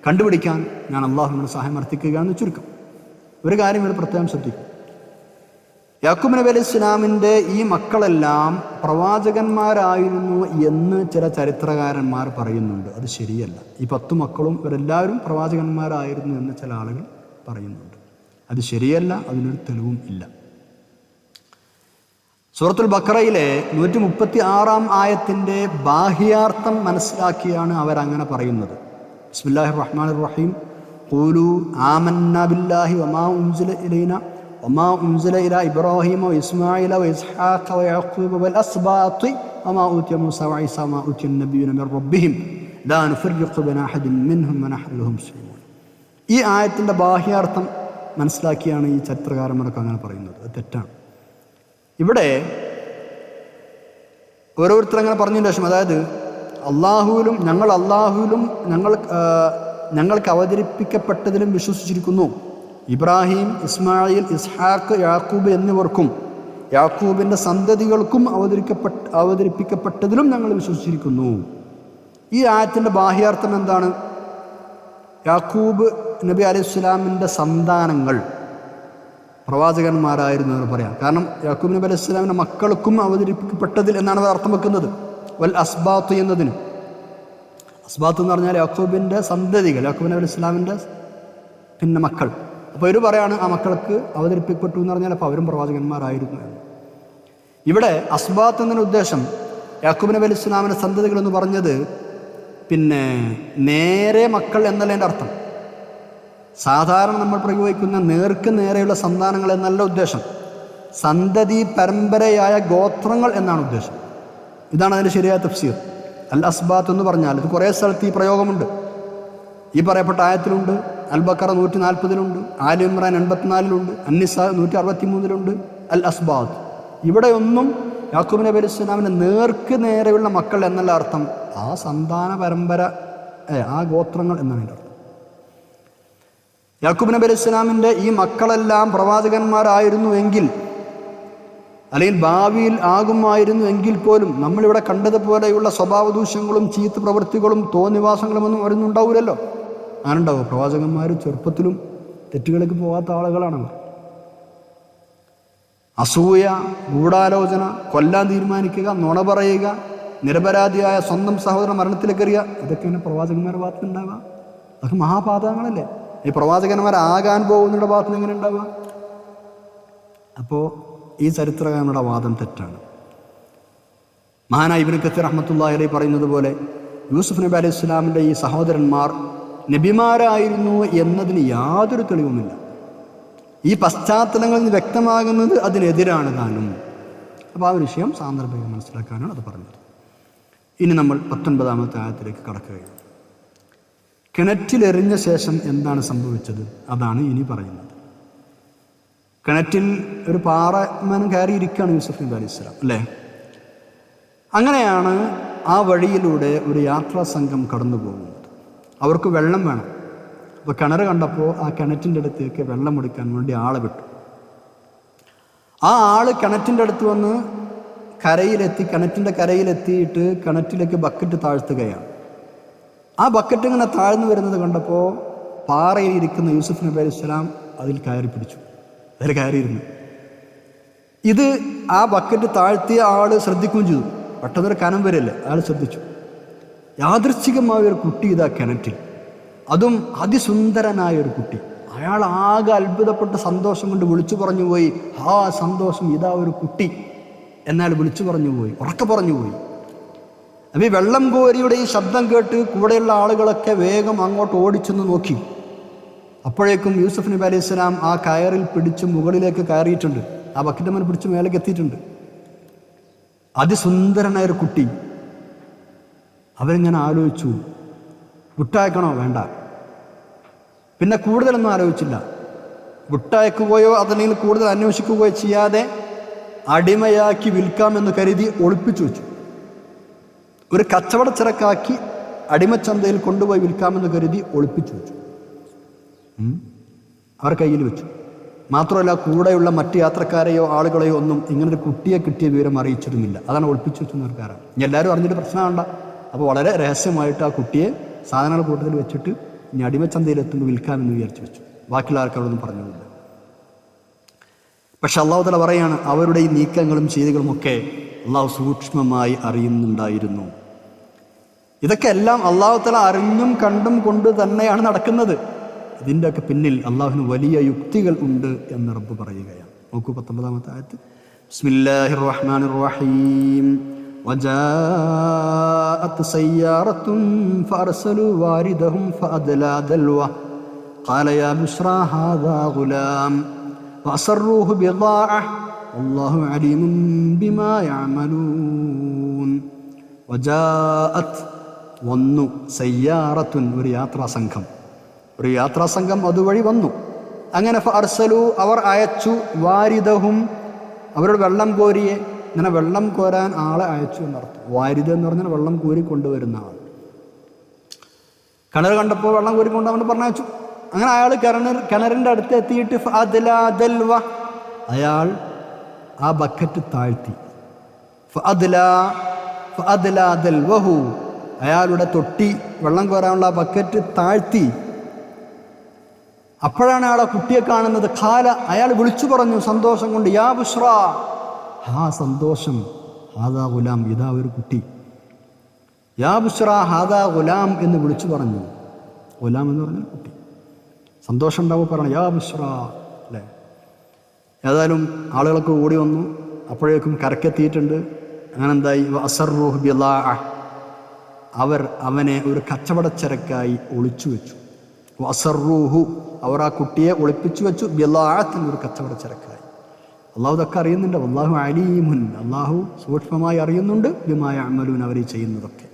കണ്ടുപിടിക്കാൻ ഞാൻ അള്ളാഹുവിനോട് സഹായം അർത്ഥിക്കുകയാണെന്ന് ചുരുക്കം. ഒരു കാര്യം ഇവിടെ പ്രത്യേകം ശ്രദ്ധിക്കും. യാക്കൂബ് നബി അലൈഹി ഇസ്ലാമിൻ്റെ ഈ മക്കളെല്ലാം പ്രവാചകന്മാരായിരുന്നു എന്ന് ചില ചരിത്രകാരന്മാർ പറയുന്നുണ്ട്. അത് ശരിയല്ല. ഈ 10 മക്കളും ഇവരെല്ലാവരും പ്രവാചകന്മാരായിരുന്നു എന്ന് ചില ആളുകൾ പറയുന്നുണ്ട്. അത് ശരിയല്ല, അതിനൊരു തെളിവും ഇല്ല. സൂറത്തുൽ ബഖറയിലെ 136-ാം ആയത്തിൻ്റെ ബാഹ്യാർത്ഥം മനസ്സിലാക്കിയാണ് അവരങ്ങനെ പറയുന്നത്. ബിസ്മില്ലാഹിർ റഹ്മാനിർ റഹീം. ഖൂലു ആമന്നാ ബില്ലാഹി വമാ ഉൻസില ഇലൈന വമാ ഉൻസില ഇലാ ഇബ്രാഹീമ വഇസ്മാഈല വഇസ്ഹാഖ വയഅഖൂബ വൽ അസ്ബാത്തി വമാ ഊതിയ മൂസാ വഈസാ വമാ ഊതിയ നബിയ്യൂന മിർ റബ്ബിഹിം ലാ നുഫർരിഖു ബൈന അഹദിൻ മിൻഹും വനഹ്നു ലഹു മുസ്ലിമൂൻ. ഈ ആയത്തിൻ്റെ ബാഹ്യാർത്ഥം മനസ്സിലാക്കിയാണ് ഈ ചരിത്രകാരന്മാരൊക്കെ അങ്ങനെ പറയുന്നത്. അത് തെറ്റാണ്. ഇവിടെ ഓരോരുത്തർ അങ്ങനെ പറഞ്ഞതിന് ശേഷം, അതായത് അള്ളാഹുവിലും ഞങ്ങൾക്ക് അവതരിപ്പിക്കപ്പെട്ടതിലും വിശ്വസിച്ചിരിക്കുന്നു. ഇബ്രാഹിം, ഇസ്മായിൽ, ഇസ്ഹാഖ്, യാക്കൂബ് എന്നിവർക്കും യാക്കൂബിൻ്റെ സന്തതികൾക്കും അവതരിപ്പിക്കപ്പെട്ടതിലും ഞങ്ങൾ വിശ്വസിച്ചിരിക്കുന്നു. ഈ ആയത്തിൻ്റെ ബാഹ്യാർത്ഥം എന്താണ്? യാക്കൂബ് നബി അലൈഹി ഇസ്ലാമിൻ്റെ സന്താനങ്ങൾ പ്രവാചകന്മാരായിരുന്നു എന്ന് പറയാം. കാരണം യാക്കൂബ് നബി അലൈഹി ഇസ്ലാമിൻ്റെ മക്കൾക്കും അവതരിപ്പിക്കപ്പെട്ടതിൽ എന്നാണ് അത് അർത്ഥം വെക്കുന്നത്. വൽ അസ്ബാത്ത് എന്നതിന്, അസ്ബാത്ത് എന്ന് പറഞ്ഞാൽ യാക്കൂബിൻ്റെ സന്തതികൾ, യാക്കൂബ് നബി അലൈഹി ഇസ്ലാമിൻ്റെ മക്കൾ. അപ്പോൾ ഇവർ പറയാണ് ആ മക്കൾക്ക് അവതരിപ്പിക്കപ്പെട്ടു എന്ന് പറഞ്ഞാൽ അപ്പോൾ അവരും പ്രവാചകന്മാരായിരുന്നു എന്ന്. ഇവിടെ അസ്ബാത്ത് എന്നതിന് ഉദ്ദേശം യാക്കൂബ് നബി അലൈഹി ഇസ്ലാമിൻ്റെ സന്തതികൾ എന്ന് പറഞ്ഞത് നേരെ മക്കൾ എന്നല്ല എൻ്റെ അർത്ഥം. സാധാരണ നമ്മൾ പ്രയോഗിക്കുന്ന നേർക്ക് നേരെയുള്ള സന്താനങ്ങൾ എന്നല്ല ഉദ്ദേശം. സന്തതി പരമ്പരയായ ഗോത്രങ്ങൾ എന്നാണ് ഉദ്ദേശം. ഇതാണ് അതിൻ്റെ ശരിയായ തഫ്സീർ. അൽ അസ്ബാത്ത് എന്ന് പറഞ്ഞാൽ ഇത് കുറേ സ്ഥലത്ത് ഈ പ്രയോഗമുണ്ട്. ഈ പറയപ്പെട്ട ആയത്തിലുണ്ട്, അൽ ബഖറ 140-ലുണ്ട്, ആൽ ഇമ്രാൻ 84-ലുണ്ട്, അന്നിസാ 163-ലുണ്ട്. അൽ അസ്ബാത്ത് ഇവിടെയൊന്നും യാക്കൂബ് നബി അലൈഹി ഇസ്ലാമിൻ്റെ നേർക്ക് നേരെയുള്ള മക്കൾ എന്നല്ല അർത്ഥം. ആ സന്താന പരമ്പര, ആ ഗോത്രങ്ങൾ എന്നാണ് എൻ്റെ അർത്ഥം. യാക്കൂബ് നബി അലൈഹി ഇസ്ലാമിൻ്റെ ഈ മക്കളെല്ലാം പ്രവാചകന്മാരായിരുന്നു എങ്കിൽ, അല്ലെങ്കിൽ ഭാവിയിൽ ആകുമായിരുന്നു എങ്കിൽ പോലും നമ്മളിവിടെ കണ്ടതുപോലെയുള്ള സ്വഭാവദൂഷ്യങ്ങളും ചീത്ത പ്രവൃത്തികളും തോന്നിവാസങ്ങളും ഒന്നും അവരൊന്നും ഉണ്ടാവില്ലല്ലോ. അങ്ങനെ ഉണ്ടാവും. പ്രവാചകന്മാർ ചെറുപ്പത്തിലും തെറ്റുകളിലേക്ക് പോകാത്ത ആളുകളാണ്. അസൂയ, ഗൂഢാലോചന, കൊല്ലാൻ തീരുമാനിക്കുക, നുണ പറയുക, നിരപരാധിയായ സ്വന്തം സഹോദരൻ മരണത്തിലേക്കെറിയുക, ഇതൊക്കെയാണ് പ്രവാചകന്മാരുടെ ഭാഗത്ത് ഉണ്ടാവുക. അതൊക്കെ മഹാപാതകങ്ങളല്ലേ. ഈ പ്രവാചകന്മാരാകാൻ പോകുന്നവരുടെ ഭാഗത്ത് എങ്ങനെ ഉണ്ടാവുക? അപ്പോൾ ഈ ചരിത്രകാരനുടെ വാദം തെറ്റാണ്. മഹാനായ ഇബ്നു കസീർ റഹ്മത്തുള്ളാഹി അലൈഹി പറയുന്നത് പോലെ യൂസുഫ് നബി അലൈഹി ഇസ്ലാമിൻ്റെ ഈ സഹോദരന്മാർ നബിമാരായിരുന്നു എന്നതിന് യാതൊരു തെളിവുമില്ല. ഈ പശ്ചാത്തലങ്ങളിൽ നിന്ന് വ്യക്തമാകുന്നത് അതിനെതിരാണ് താനും. അപ്പോൾ ആ ഒരു വിഷയം സാന്ദർഭികം മനസ്സിലാക്കാനാണ് അത് പറഞ്ഞത്. ഇനി നമ്മൾ 19-ാമത്തെ ആയത്തിലേക്ക് കടക്കുകയാണ്. കിണറ്റിലെറിഞ്ഞ ശേഷം എന്താണ് സംഭവിച്ചത്? അതാണ് ഇനി പറയുന്നത്. കിണറ്റിൽ ഒരു പാറമനം കയറിയിരിക്കുകയാണ് യൂസുഫ് നബി അലൈഹി സ്വലാം, അല്ലേ? അങ്ങനെയാണ് ആ വഴിയിലൂടെ ഒരു യാത്രാ സംഘം കടന്നു പോകുന്നത്. അവർക്ക് വെള്ളം വേണം. അപ്പോൾ കിണർ കണ്ടപ്പോൾ ആ കിണറ്റിൻ്റെ അടുത്തേക്ക് വെള്ളം എടുക്കാൻ വേണ്ടി ആളെ വിട്ടു. ആ ആൾ കിണറ്റിൻ്റെ അടുത്ത് വന്ന് കിണറ്റിൻ്റെ കരയിലെത്തിയിട്ട് കിണറ്റിലേക്ക് ബക്കറ്റ് താഴ്ത്തുകയാണ്. ആ ബക്കറ്റ് ഇങ്ങനെ താഴ്ന്നു വരുന്നത് കണ്ടപ്പോൾ പാറയിൽ ഇരിക്കുന്ന യൂസുഫ് നബി അലൈഹി സ്വലാം അതിൽ കയറി പിടിച്ചു. അതിൽ കയറിയിരുന്നു. ഇത് ആ ബക്കറ്റ് താഴ്ത്തിയ ആൾ ശ്രദ്ധിക്കുകയും ചെയ്തു. പെട്ടെന്നൊരു കനം വരല്ലേ, അയാൾ ശ്രദ്ധിച്ചു. യാദൃച്ഛികമായ ഒരു കുട്ടി ഇതാ കിണറ്റിൽ, അതും അതിസുന്ദരനായ ഒരു കുട്ടി. അയാൾ ആകെ അത്ഭുതപ്പെട്ട് സന്തോഷം കൊണ്ട് വിളിച്ചു പറഞ്ഞു പോയി, ആ സന്തോഷം, ഇതാ ഒരു കുട്ടി എന്നാൽ വിളിച്ചു പറഞ്ഞു പോയി, ഉറക്കെ പറഞ്ഞു പോയി. അപ്പോൾ ഈ വെള്ളം കോരിയുടെ ഈ ശബ്ദം കേട്ട് കൂടെയുള്ള ആളുകളൊക്കെ വേഗം അങ്ങോട്ട് ഓടിച്ചെന്ന് നോക്കി. അപ്പോഴേക്കും യൂസുഫ് നബി അലൈഹി സ്വലാം ആ കയറിൽ പിടിച്ച് മുകളിലേക്ക് കയറിയിട്ടുണ്ട്. ആ ബക്കറ്റമ്മൻ പിടിച്ച് മേലേക്ക് എത്തിയിട്ടുണ്ട്. അതിസുന്ദരനായൊരു കുട്ടി. അവരിങ്ങനെ ആലോചിച്ചു, വിട്ടയക്കണോ വേണ്ട. പിന്നെ കൂടുതലൊന്നും ആലോചിച്ചില്ല. വിട്ടയക്കുകയോ അതല്ലെങ്കിൽ കൂടുതൽ അന്വേഷിക്കുകയോ ചെയ്യാതെ അടിമയാക്കി വിൽക്കാമെന്ന് കരുതി ഒളിപ്പിച്ചു വെച്ചു. ഒരു കച്ചവടച്ചരക്കാക്കി അടിമച്ചന്തയിൽ കൊണ്ടുപോയി വിൽക്കാമെന്ന് കരുതി ഒളിപ്പിച്ചു വെച്ചു. അവർ കയ്യിൽ വെച്ചു. മാത്രമല്ല കൂടെയുള്ള മറ്റ് യാത്രക്കാരെയോ ആളുകളെയോ ഒന്നും ഇങ്ങനൊരു കുട്ടിയെ കിട്ടിയ വിവരം അറിയിച്ചതുമില്ല. അതാണ് ഒളിപ്പിച്ചു വെച്ചു നിർക്കാറാണ്. ഇനി എല്ലാവരും അറിഞ്ഞിട്ട് പ്രശ്നമുണ്ട. അപ്പോൾ വളരെ രഹസ്യമായിട്ട് ആ കുട്ടിയെ സാധനങ്ങൾ കൂട്ടത്തിൽ വെച്ചിട്ട് ഇനി അടിമച്ചന്തയിലെത്തുമ്പോൾ വിൽക്കാമെന്ന് വിചാരിച്ചു വെച്ചു. ബാക്കിയുള്ള ആൾക്കാരൊന്നും പറഞ്ഞില്ല. പക്ഷെ അള്ളാഹു തആല പറയാണ്, അവരുടെ ഈ നീക്കങ്ങളും ചെയ്തികളുമൊക്കെ അള്ളാഹു സൂക്ഷ്മമായി അറിയുന്നുണ്ടായിരുന്നു. ഇതൊക്കെ എല്ലാം അള്ളാഹു തആല അറിഞ്ഞും കണ്ടും കൊണ്ട് തന്നെയാണ് നടക്കുന്നത്. ഇതിൻ്റെയൊക്കെ പിന്നിൽ അള്ളാഹുവിന് വലിയ യുക്തികൾ ഉണ്ട് എന്ന് റബ്ബ് പറയുകയാണ്. നോക്കൂ 19-ാമത്തെ ആയത്ത്. ബിസ്മില്ലാഹിർ റഹ്മാനിർ റഹീം. വജാഅത് സയ്യാറത്തുൻ ഫഅർസലു വാരിദഹും ഫഅദ്ലാ ദൽവ ഖാല യാ ബുശ്റാ ഹാദാ ഗുലാം വഅസറൂഹു ബിളാഅ വല്ലാഹു അലീമുൻ ബിമാ യഅമലൂൻ. വജാഅത് വന്നു, സയ്യാറത്തുൻ ഒരു യാത്രാസംഘം അതുവഴി വന്നു. അങ്ങനെ ഫഅർസലു അവർ അയച്ചു, വാരിദഹും അവരോട് വെള്ളം കോരിയെ. ഇങ്ങനെ വെള്ളം കോരാൻ ആളെ അയച്ചു എന്നർത്ഥം. വാരിദ എന്ന് പറഞ്ഞാൽ വെള്ളം കോരി കൊണ്ടുവരുന്ന ആൾ. കിണർ കണ്ടപ്പോൾ വെള്ളം കോരി കൊണ്ടുവന്ന് പറഞ്ഞയച്ചു. അങ്ങനെ അയാൾ കിണറിൻ്റെ അടുത്ത് എത്തിയിട്ട് ഫഅദ്ലാ ദൽവ അയാൾ ആ ബക്കറ്റ് താഴ്ത്തി. ഫഅദ്ലാ ദൽവഹു അയാളുടെ തൊട്ടി വെള്ളം കോരാനുള്ള ബക്കറ്റ് താഴ്ത്തി. അപ്പോഴാണ് അയാൾ ആ കുട്ടിയെ കാണുന്നത്. ഖാല അയാൾ വിളിച്ചു പറഞ്ഞു സന്തോഷം കൊണ്ട്, യാ ബുശ്റാ സന്തോഷം, ഹാദാ ഗുലാം ഇതാ ഒരു കുട്ടി. യാ ബുശ്റാ ഹാദാ ഗുലാം എന്ന് വിളിച്ചു പറഞ്ഞു. ഗുലാം എന്ന് പറഞ്ഞാൽ കുട്ടി. സന്തോഷം ഉണ്ടാവുമ്പോൾ പറഞ്ഞു യാ ബുശ്റാ അല്ലേ. ഏതായാലും ആളുകളൊക്കെ ഓടി വന്നു. അപ്പോഴേക്കും കരക്കെത്തിയിട്ടുണ്ട്. അങ്ങനെ എന്തായി, അസറൂഹു ബിളാഅ അവർ അവനെ ഒരു കച്ചവടച്ചരക്കായി ഒളിച്ചു വെച്ചു. വസറൂഹു അവർ ആ കുട്ടിയെ ഒളിപ്പിച്ചു വെച്ചു. ബിളാഅത്ത് ഒരു കച്ചവടച്ചരക്കായി. അള്ളാഹു ഇതൊക്കെ അറിയുന്നുണ്ട്. വല്ലാഹു അലീമുൻ അള്ളാഹു സൂക്ഷ്മമായി അറിയുന്നുണ്ട്. ബിമാ യഅമലൂൻ അവർ ചെയ്യുന്നതൊക്കെ.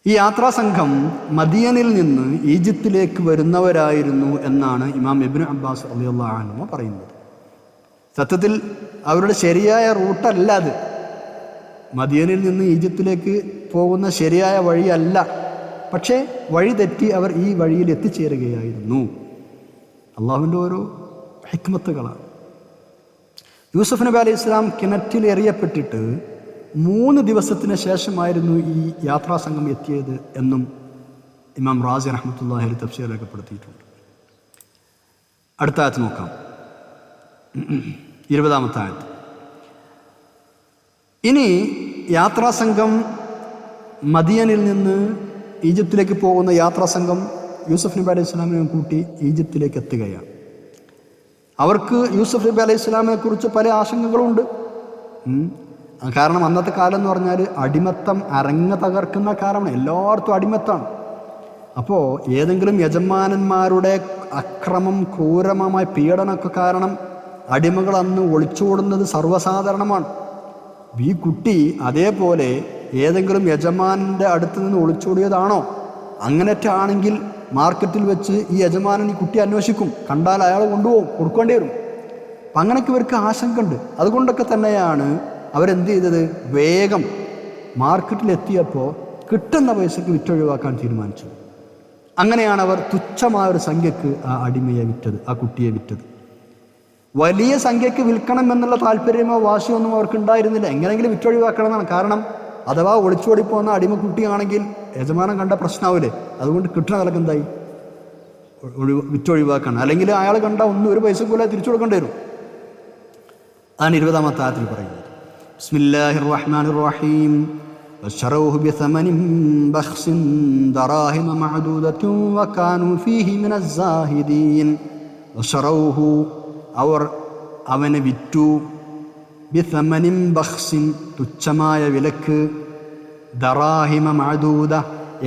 ഈ യാത്രാസംഘം മദിയനിൽ നിന്ന് ഈജിപ്തിലേക്ക് വരുന്നവരായിരുന്നു എന്നാണ് ഇമാം ഇബ്നു അബ്ബാസ് റളിയല്ലാഹു അൻഹു പറയുന്നത്. സത്യത്തിൽ അവരുടെ ശരിയായ റൂട്ടല്ല അത്. മദിയനിൽ നിന്ന് ഈജിപ്തിലേക്ക് പോകുന്ന ശരിയായ വഴിയല്ല. പക്ഷേ വഴി തെറ്റി അവർ ഈ വഴിയിൽ എത്തിച്ചേരുകയായിരുന്നു. അള്ളാഹുവിൻ്റെ ഓരോ ഹിക്മത്തുകളാണ്. യൂസുഫ് നബി അലൈഹി ഇസ്ലാം കിണറ്റിൽ എറിയപ്പെട്ടിട്ട് 3 ദിവസത്തിന് ശേഷമായിരുന്നു ഈ യാത്രാസംഘം എത്തിയത് എന്നും ഇമാം റാസി റഹ്മത്തുള്ളാഹി അലൈഹി തഫ്സീർ രേഖപ്പെടുത്തിയിട്ടുണ്ട്. അടുത്ത ആയത്ത് നോക്കാം. 20-ാമത്തെ ആയത്ത്. ഇനി യാത്രാസംഘം മദിയനിൽ നിന്ന് ഈജിപ്തിലേക്ക് പോകുന്ന യാത്രാസംഘം യൂസുഫ് നബി അലൈഹി ഇസ്ലാമിനെ കൂട്ടി ഈജിപ്തിലേക്ക് എത്തുകയാണ്. അവർക്ക് യൂസുഫ് നബി അലൈഹി ഇസ്ലാമിനെ കുറിച്ച് പല ആശങ്കകളുണ്ട്. കാരണം അന്നത്തെ കാലം എന്ന് പറഞ്ഞാൽ അടിമത്തം അരങ്ങ് തകർക്കുന്ന കാലമാണ്. എല്ലായിടത്തും അടിമത്താണ്. അപ്പോൾ ഏതെങ്കിലും യജമാനന്മാരുടെ അക്രമം, ക്രൂരമായ പീഡനമൊക്കെ കാരണം അടിമകൾ അന്ന് ഒളിച്ചോടുന്നത് സർവ്വസാധാരണമാണ്. ഈ കുട്ടി അതേപോലെ ഏതെങ്കിലും യജമാനൻ്റെ അടുത്ത് നിന്ന് ഒളിച്ചോടിയതാണോ? അങ്ങനത്തെ ആണെങ്കിൽ മാർക്കറ്റിൽ വെച്ച് ഈ യജമാനൻ ഈ കുട്ടി അന്വേഷിക്കും. കണ്ടാൽ അയാൾ കൊണ്ടുപോകും, കൊടുക്കേണ്ടി വരും. അപ്പം അങ്ങനെയൊക്കെ ഇവർക്ക് ആശങ്ക ഉണ്ട്. അതുകൊണ്ടൊക്കെ തന്നെയാണ് അവരെന്ത് ചെയ്തത്, വേഗം മാർക്കറ്റിലെത്തിയപ്പോൾ കിട്ടുന്ന പൈസക്ക് വിറ്റൊഴിവാക്കാൻ തീരുമാനിച്ചു. അങ്ങനെയാണ് അവർ തുച്ഛമായൊരു സംഖ്യക്ക് ആ അടിമയെ വിറ്റത്, ആ കുട്ടിയെ വിറ്റത്. വലിയ സംഖ്യക്ക് വിൽക്കണം എന്നുള്ള താല്പര്യമോ വാശിയോ ഒന്നും അവർക്ക് ഉണ്ടായിരുന്നില്ല. എങ്ങനെയെങ്കിലും വിറ്റൊഴിവാക്കണം എന്നാണ്. കാരണം അഥവാ ഒളിച്ചോടിപ്പോകുന്ന അടിമക്കുട്ടിയാണെങ്കിൽ യജമാനം കണ്ട പ്രശ്നമാവില്ലേ. അതുകൊണ്ട് കിട്ടുന്ന വിലക്ക് എന്തായി, വിറ്റൊഴിവാക്കണം. അല്ലെങ്കിൽ അയാൾ കണ്ട ഒരു പൈസ പോലെ തിരിച്ചു കൊടുക്കേണ്ടി വരും. അതാണ് 20-ാമത്തെ ആയത്തിൽ പറയുന്നത്. ബിസ്മില്ലാഹിർ റഹ്മാനിർ റഹീം. വശറൂഹു ബിസമനിൻ ബഖ്സിൻ ദറാഹിമ മഅദൂദത്തുൻ വകാനൂ ഫീഹി മിനസ് സാഹിദീൻ. വശറൂഹു അവർ അവനെ വിറ്റു. ബിസമനിൻ ബഖ്സിൻ തുച്ഛമായ വിലക്ക്. ദറാഹിമ മഅദൂദ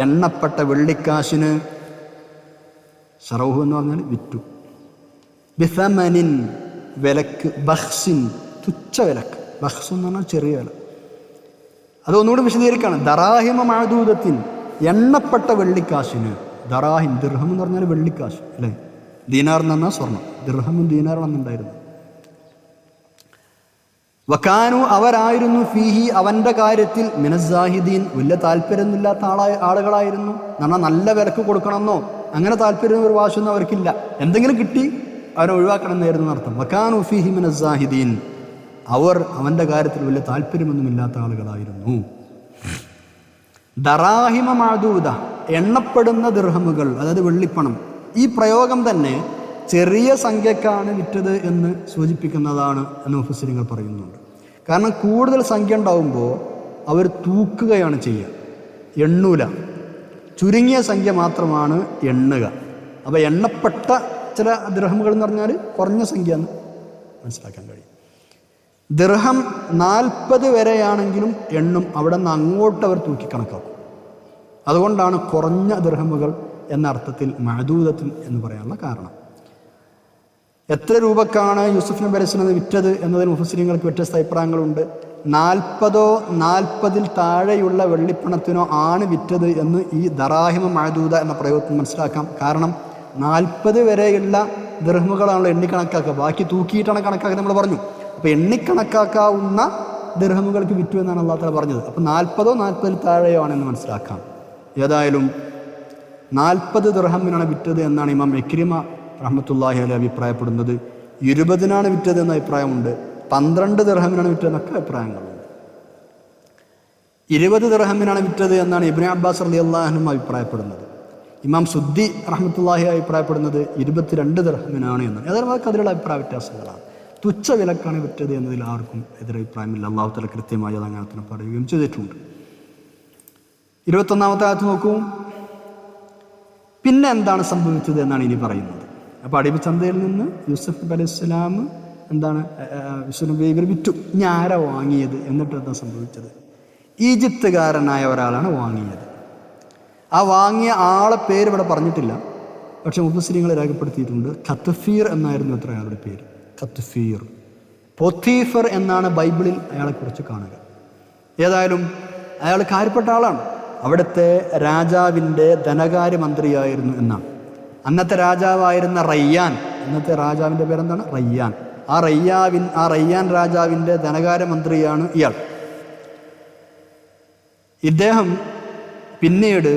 എണ്ണപ്പെട്ട വെള്ളിക്കാശിന്. ശറൂഹു എന്ന് പറഞ്ഞാൽ വിറ്റു. ബിസമനിൻ വിലക്ക്, ബഖ്സിൻ തുച്ഛ വിലക്ക്. ബഖ്സ് എന്ന് പറഞ്ഞാൽ ചെറിയ വില. അതൊന്നുകൂടി വിശദീകരിക്കുകയാണ്. ദറാഹിമ മഅദൂദത്തിൻ എണ്ണപ്പെട്ട വെള്ളിക്കാശിന്. ദറാഹിം ദിർഹം എന്ന് പറഞ്ഞാൽ വെള്ളിക്കാശ് അല്ലേ. ദീനാർ എന്ന് പറഞ്ഞാൽ സ്വർണം. ദിർഹമും ദീനാറും അന്നുണ്ടായിരുന്നു. വക്കാനു അവരായിരുന്നു ഫീഹി അവൻ്റെ കാര്യത്തിൽ മിനസ്സാഹിദീൻ വലിയ താല്പര്യമൊന്നുമില്ലാത്ത ആളുകളായിരുന്നു. എന്നാൽ നല്ല വിലക്ക് കൊടുക്കണമെന്നോ അങ്ങനെ താല്പര്യം ഒരു വാശൊന്നും അവർക്കില്ല. എന്തെങ്കിലും കിട്ടി അവരെ ഒഴിവാക്കണം എന്നായിരുന്നു അർത്ഥം. വകാനു ഫീഹി മിനസ് സാഹിദീൻ, അവർ അവൻ്റെ കാര്യത്തിൽ വലിയ താല്പര്യമൊന്നുമില്ലാത്ത ആളുകളായിരുന്നു. ദറാഹിമ മഅദൂദ, എണ്ണപ്പെടുന്ന ദിർഹമുകൾ, അതായത് വെള്ളിപ്പണം. ഈ പ്രയോഗം തന്നെ ചെറിയ സംഖ്യക്കാണ് വിറ്റത് എന്ന് സൂചിപ്പിക്കുന്നതാണ് എന്ന് മുഫസ്സിറുകൾ പറയുന്നുണ്ട്. കാരണം കൂടുതൽ സംഖ്യ ഉണ്ടാവുമ്പോൾ അവർ തൂക്കുകയാണ് ചെയ്യുക, എണ്ണൂല. ചുരുങ്ങിയ സംഖ്യ മാത്രമാണ് എണ്ണുക. അപ്പോൾ എണ്ണപ്പെട്ട ചില ദിർഹമുകൾ എന്ന് പറഞ്ഞാൽ കുറഞ്ഞ സംഖ്യ എന്ന് മനസ്സിലാക്കാൻ കഴിയും. ദിർഹം 40 വരെയാണെങ്കിലും എണ്ണും, അവിടെ നിന്ന് അങ്ങോട്ട് അവർ തൂക്കി കണക്കാക്കും. അതുകൊണ്ടാണ് കുറഞ്ഞ ദിർഹമുകൾ എന്ന അർത്ഥത്തിൽ മഅദൂദത്തുൻ എന്ന് പറയാനുള്ള കാരണം. എത്ര രൂപക്കാണ് യൂസുഫ് നബി അലൈഹി സ്വലാം വിറ്റത് എന്നതിന് മുഫസ്സിറുകൾക്ക് വ്യത്യസ്ത അഭിപ്രായങ്ങളുണ്ട്. 40 40-ൽ താഴെയുള്ള വെള്ളിപ്പണത്തിനോ ആണ് വിറ്റത് എന്ന് ഈ ദറാഹിമ മഅദൂദ എന്ന പ്രയോഗത്തിൽ മനസ്സിലാക്കാം. കാരണം 40 വരെയുള്ള ദിർഹമുകളാണല്ലോ എണ്ണിക്കണക്കാക്കുക, ബാക്കി തൂക്കിയിട്ടാണ് കണക്കാക്കുക നമ്മൾ പറഞ്ഞു. അപ്പോൾ എണ്ണിക്കണക്കാക്കാവുന്ന ദിർഹമുകൾക്ക് വിറ്റു എന്നാണ് അല്ലാഹു തആല പറഞ്ഞത്. അപ്പോൾ 40 40-ൽ താഴെയോ ആണെന്ന് മനസ്സിലാക്കാം. ഏതായാലും 40 ദിർഹമിനാണ് വിറ്റത് എന്നാണ് ഇമാം ഇക്രിമ റഹ്മത്തുള്ളാഹി അലൈഹി അഭിപ്രായപ്പെടുന്നത്. 20-നാണ് വിറ്റത് എന്ന അഭിപ്രായമുണ്ട്. 12 ദിർഹമിനാണ് വിറ്റതെന്നൊക്കെ അഭിപ്രായങ്ങളുണ്ട്. 20 ദിർഹമിനാണ് വിറ്റത് എന്നാണ് ഇബ്നു അബ്ബാസ് റളിയല്ലാഹു അൻഹു അഭിപ്രായപ്പെടുന്നത്. ഇമാം സുദ്ദി റഹ്മത്തുള്ളാഹി അഭിപ്രായപ്പെടുന്നത് 22 ദിർഹമിനാണ് എന്നാണ്. ഏതായാലും അതൊക്കെ അതിലുള്ള അഭിപ്രായ വ്യത്യാസങ്ങളാണ്. തുച്ഛ വിലക്കാണ് വിറ്റത് എന്നതിൽ ആർക്കും എതിരഭിപ്രായമില്ല. അല്ലാഹു തആല കൃത്യമായി അത് അങ്ങനെ തന്നെ പറയുകയും ചെയ്തിട്ടുണ്ട്. 21-ാമത്തെ ആയത്ത് നോക്കൂ. പിന്നെ എന്താണ് സംഭവിച്ചത് എന്നാണ് ഇനി പറയുന്നത്. അപ്പോൾ അടിമച്ചന്തയിൽ നിന്ന് യൂസുഫ് നബി അലൈഹി സ്വലാം എന്താണ് യൂസുഫ് നബി ഇവർ വിറ്റു. ഇനി ആരാ വാങ്ങിയത്? എന്നിട്ട് എന്താ സംഭവിച്ചത്? ഈജിപ്തുകാരനായ ഒരാളാണ് വാങ്ങിയത്. ആ വാങ്ങിയ ആളെ പേര് ഇവിടെ പറഞ്ഞിട്ടില്ല, പക്ഷെ മുഫസ്സിറുകൾ രേഖപ്പെടുത്തിയിട്ടുണ്ട്. ഖത്ഫീർ എന്നായിരുന്നു അത്ര അയാളുടെ പേര്. ഖത്ഫീർ, പൊത്തീഫർ എന്നാണ് ബൈബിളിൽ അയാളെക്കുറിച്ച് കാണുക. ഏതായാലും അയാൾ കാര്യപ്പെട്ട ആളാണ്. അവിടുത്തെ രാജാവിൻ്റെ ധനകാര്യമന്ത്രിയായിരുന്നു എന്നാണ്. അന്നത്തെ രാജാവായിരുന്ന റയ്യാൻ, അന്നത്തെ രാജാവിൻ്റെ പേരെന്താണ്? റയ്യാൻ. ആ റയ്യാൻ രാജാവിൻ്റെ ധനകാര്യമന്ത്രിയാണ് ഇയാൾ. ഇദ്ദേഹം പിന്നീട്